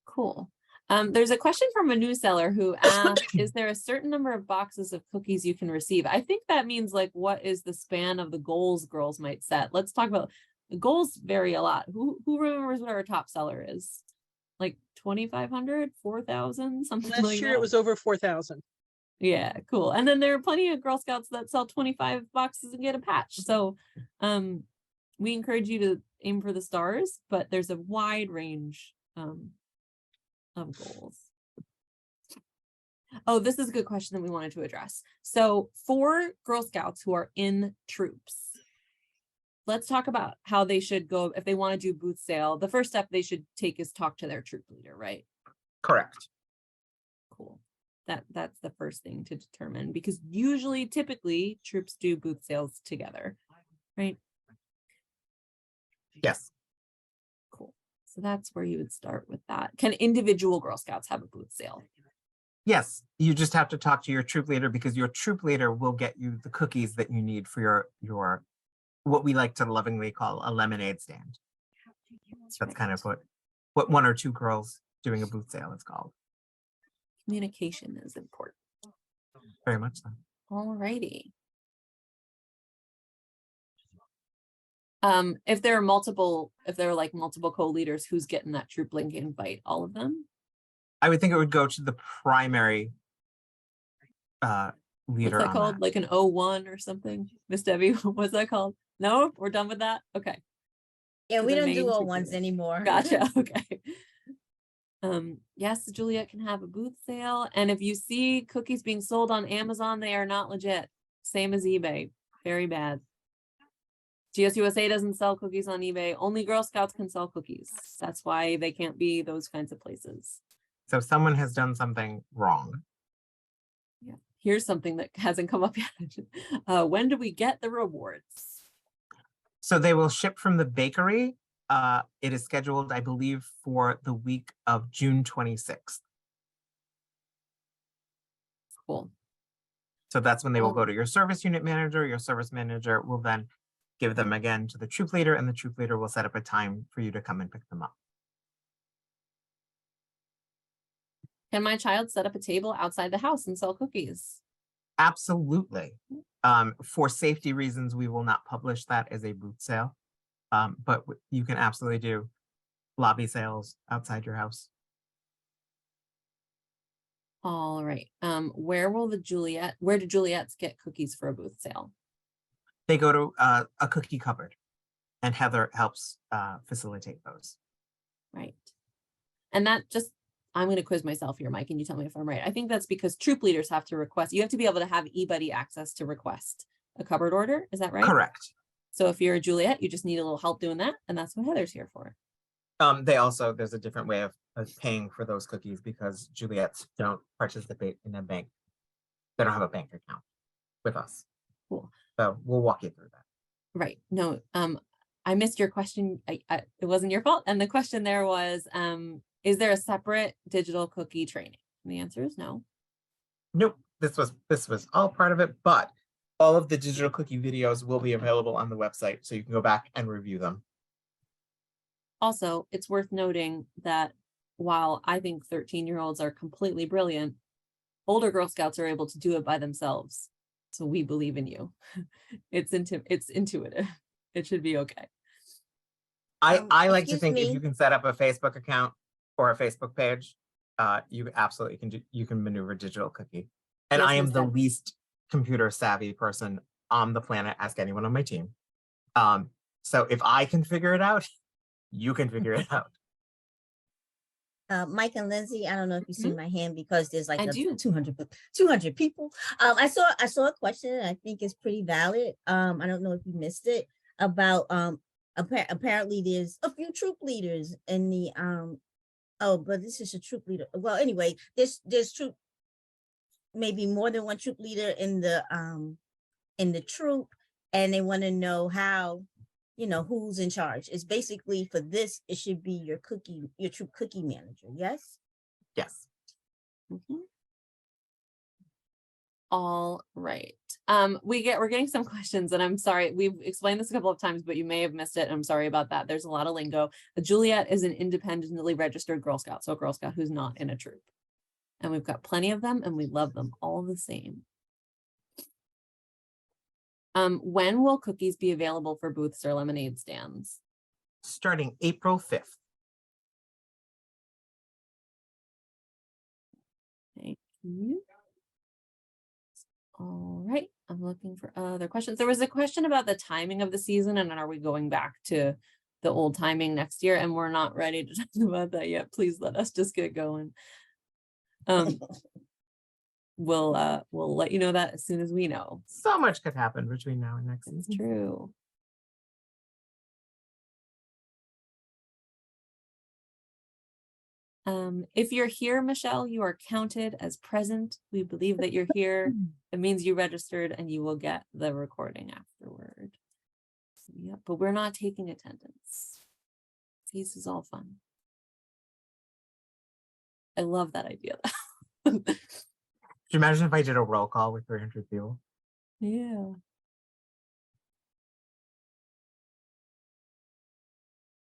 Cool. There's a question from a new seller who asked, is there a certain number of boxes of cookies you can receive? I think that means like, what is the span of the goals girls might set? Let's talk about the goals vary a lot. Who remembers what our top seller is? Like 2,500, 4,000, something Last like year that. it was over 4,000. Yeah, cool. And then there are plenty of Girl Scouts that sell 25 boxes and get a patch. So we encourage you to aim for the stars, but there's a wide range of goals. Oh, this is a good question that we wanted to address. So for Girl Scouts who are in troops, let's talk about how they should go if they want to do booth sale. The first step they should take is talk to their troop leader, right? Correct. Cool. That's the first thing to determine, because usually, typically, troops do booth sales together, right? Yes. Cool. So that's where you would start with that. Can individual Girl Scouts have a booth sale? Yes. You just have to talk to your troop leader, because your troop leader will get you the cookies that you need for your what we like to lovingly call a lemonade stand. That's kind of what one or two girls doing a booth sale is called. Communication is important. Very much so. All righty. If there are multiple co-leaders, who's getting that troop link invite? All of them? I would think it would go to the primary leader. What's that called? Like an 01 or something? Miss Debbie, what's that called? No, we're done with that? Okay. Yeah, So we the don't do main all troop ones leader. anymore. Gotcha. Okay. Yes, Juliet can have a booth sale. And if you see cookies being sold on Amazon, they are not legit. Same as eBay. Very bad. GSUSA doesn't sell cookies on eBay. Only Girl Scouts can sell cookies. That's why they can't be those kinds of places. So someone has done something wrong. Yeah. Here's something that hasn't come up yet. When do we get the rewards? So they will ship from the bakery. It is scheduled, I believe, for the week of June 26th. Cool. So that's when they will go to your service unit manager. Your service manager will then give them again to the troop leader, and the troop leader will set up a time for you to come and pick them up. Can my child set up a table outside the house and sell cookies? Absolutely. For safety reasons, we will not publish that as a booth sale. But you can absolutely do lobby sales outside your house. All right. Where do Juliets get cookies for a booth sale? They go to a cookie cupboard, and Heather helps facilitate those. Right. And I'm going to quiz myself here, Mike, and you tell me if I'm right. I think that's because troop leaders have to request. You have to be able to have eBuddy access to request a cupboard order. Is that right? Correct. So if you're a Juliet, you just need a little help doing that. And that's what Heather's here for. There's a different way of paying for those cookies, because Juliets don't participate in a bank. They don't have a bank account with us. Cool. So we'll walk you through that. Right. No, I missed your question. It wasn't your fault. And the question there was, Is there a separate digital cookie training? And the answer is no. Nope, this was all part of it, but all of the digital cookie videos will be available on the website, so you can go back and review them. Also, it's worth noting that while I think 13-year-olds are completely brilliant, older Girl Scouts are able to do it by themselves. So we believe in you. It's intuitive. It should be okay. I like to excuse think if me. you can set up a Facebook account or a Facebook page, you absolutely can maneuver digital cookie. And Yes, I am Ms. the Deb. least computer savvy person on the planet. Ask anyone on my team. So if I can figure it out, you can figure it out. Mike and Lindsay, I don't know if you see my hand because there's like I do. 200 people. I saw a question and I think it's pretty valid. I don't know if you missed it about apparently there's a few troop leaders in the oh, but this is a troop leader. Well, anyway, there's troop, maybe more than one troop leader in the troop, and they want to know how, who's in charge. It's basically for this, it should be your troop cookie manager. Yes. Yes. All right. We're getting some questions, and I'm sorry, we've explained this a couple of times, but you may have missed it. I'm sorry about that. There's a lot of lingo. Juliet is an independently registered Girl Scout, so a Girl Scout who's not in a troop. And we've got plenty of them, and we love them all the same. When will cookies be available for booths or lemonade stands? Starting April 5th. Thank you. All right, I'm looking for other questions. There was a question about the timing of the season and are we going back to the old timing next year? And we're not ready to talk about that yet. Please let us just get going. We'll let you know that as soon as we know. So much could happen between now and next It's season. true. If you're here, Michelle, you are counted as present. We believe that you're here. It means you registered and you will get the recording afterward. So, yeah, but we're not taking attendance. This is all fun. I love that idea. Could you imagine if I did a roll call with 300 people? Yeah.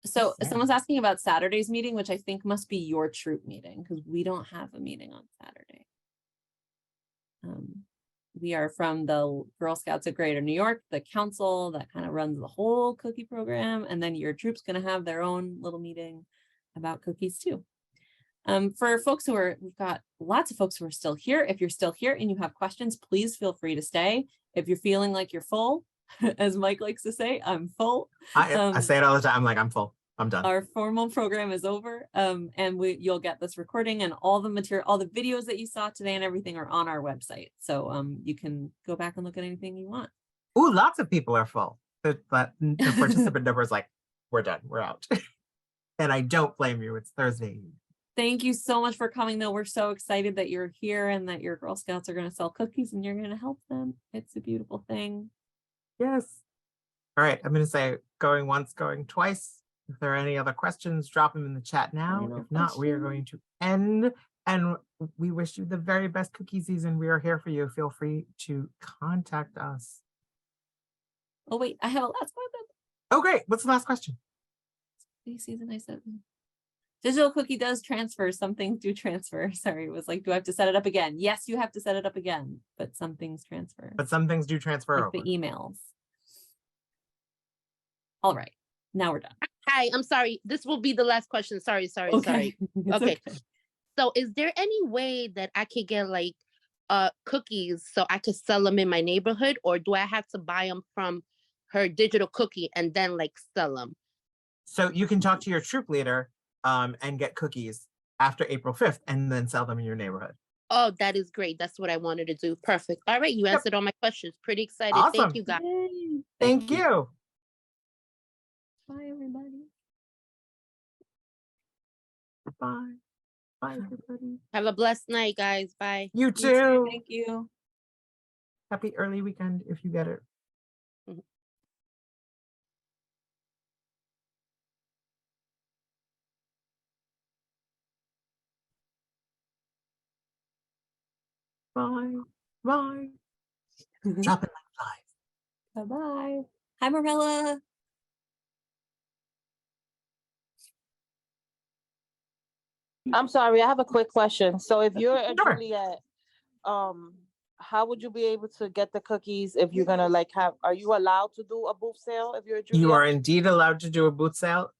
So someone's asking about Saturday's meeting, which I think must be your troop meeting because we don't have a meeting on Saturday. We are from the Girl Scouts of Greater New York, the council that kind of runs the whole cookie program. And then your troop's going to have their own little meeting about cookies too. For folks we've got lots of folks who are still here. If you're still here and you have questions, please feel free to stay. If you're feeling like you're full, as Mike likes to say, I'm full. I say it all the time. I'm like, I'm full. I'm done. Our formal program is over, and you'll get this recording and all the material, all the videos that you saw today and everything are on our website. So you can go back and look at anything you want. Ooh, lots of people are full. But the participant number is like, we're done. We're out. And I don't blame you. It's Thursday. Thank you so much for coming, though. We're so excited that you're here and that your Girl Scouts are going to sell cookies and you're going to help them. It's a beautiful thing. Yes. All right. I'm going to say going once, going twice. If there are any other questions, drop them in the chat now. If not, we are going to end. And we wish you the very best cookie season. We are here for you. Feel free to contact us. Oh, wait, I have a last question. Oh, great. What's the last question? Season, I said. Digital cookie does transfer. Some things do transfer. Sorry, it was like, do I have to set it up again? Yes, you have to set it up again, but some things transfer. But some things do transfer like over. The emails. All right, now we're done. Hi, I'm sorry. This will be the last question. Sorry. Okay. Okay. So is there any way that I could get like cookies so I could sell them in my neighborhood, or do I have to buy them from her digital cookie and then like sell them? So you can talk to your troop leader and get cookies after April 5th and then sell them in your neighborhood. Oh, that is great. That's what I wanted to do. Perfect. All right. You answered all my questions. Pretty excited. Awesome. Thank you, guys. Yay. Thank you. Bye, everybody. Bye. Bye, everybody. Have a blessed night, guys. Bye. You You too. too. Thank you. Happy early weekend if you get it. Bye. Bye. Dropping like flies. Bye-bye. Hi, Marilla. I'm sorry, I have a quick question. So if you're a Sure. Juliet, how would you be able to get the cookies if you're gonna like are you allowed to do a booth sale if you're a Juliet? You are indeed allowed to do a booth sale.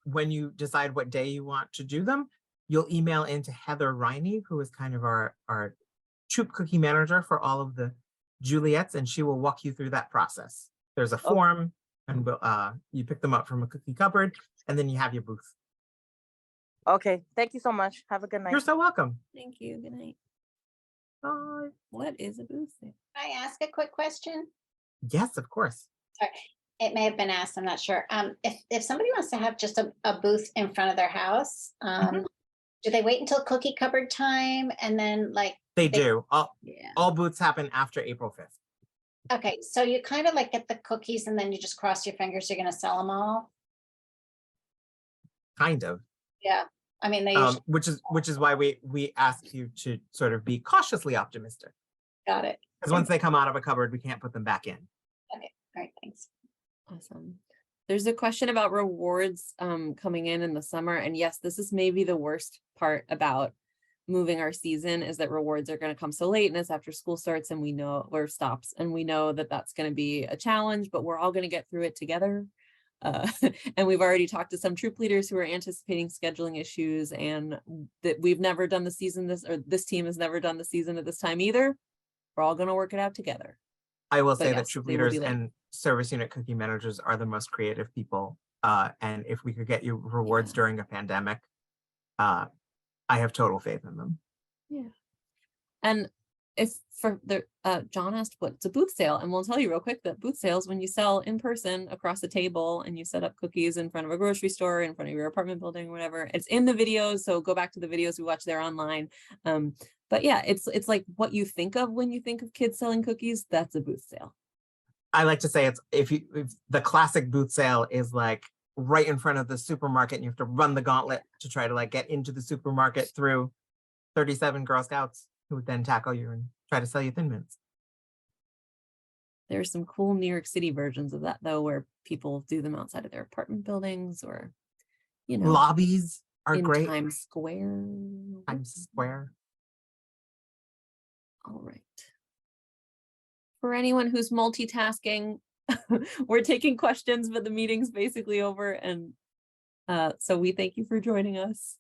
When you decide what day you want to do them, you'll email into Heather Riney, who is kind of our troop cookie manager for all of the Juliets, and she will walk you through that process. There's a form, and you pick them up from a cookie cupboard, and then you have your booth. Okay, thank you so much. Have a good night. You're so welcome. Thank you. Good night. Bye. What is a booth sale? Can I ask a quick question? Yes, of course. Sorry, it may have been asked, I'm not sure. If somebody wants to have just a booth in front of their house, do they wait until cookie cupboard time and then like? They do. Yeah. All booths happen after April 5th. Okay, so you kind of like get the cookies and then you just cross your fingers you're gonna sell them all? Kind of. Yeah, I mean, they usually which is why we ask you to sort of be cautiously optimistic. got it. Because once they come out of a cupboard, we can't put them back in. Okay, all right, thanks. Awesome. There's a question about rewards coming in the summer. And yes, this is maybe the worst part about moving our season is that rewards are going to come so late and it's after school starts and we know or stops and we know that that's going to be a challenge, but we're all going to get through it together. And we've already talked to some troop leaders who are anticipating scheduling issues and that we've never done the season this team has never done the season at this time either. We're all going to work it out together. I will But say that yes, troop they will be leaders late. and service unit cookie managers are the most creative people. And if we could get you rewards during a pandemic, I have total faith in them. Yeah. And if for the John asked what's a booth sale, and we'll tell you real quick that booth sales when you sell in person across a table and you set up cookies in front of a grocery store, in front of your apartment building, or whatever. It's in the videos, so go back to the videos we watch there online. But yeah, it's like what you think of when you think of kids selling cookies. That's a booth sale. I like to say it's if the classic booth sale is like right in front of the supermarket and you have to run the gauntlet to try to like get into the supermarket through 37 Girl Scouts who would then tackle you and try to sell you Thin Mints. There's some cool New York City versions of that though, where people do them outside of their apartment buildings or, you know, Lobbies are in great. Times Square. Times Square. All right. For anyone who's multitasking, we're taking questions, but the meeting's basically over. And so we thank you for joining us.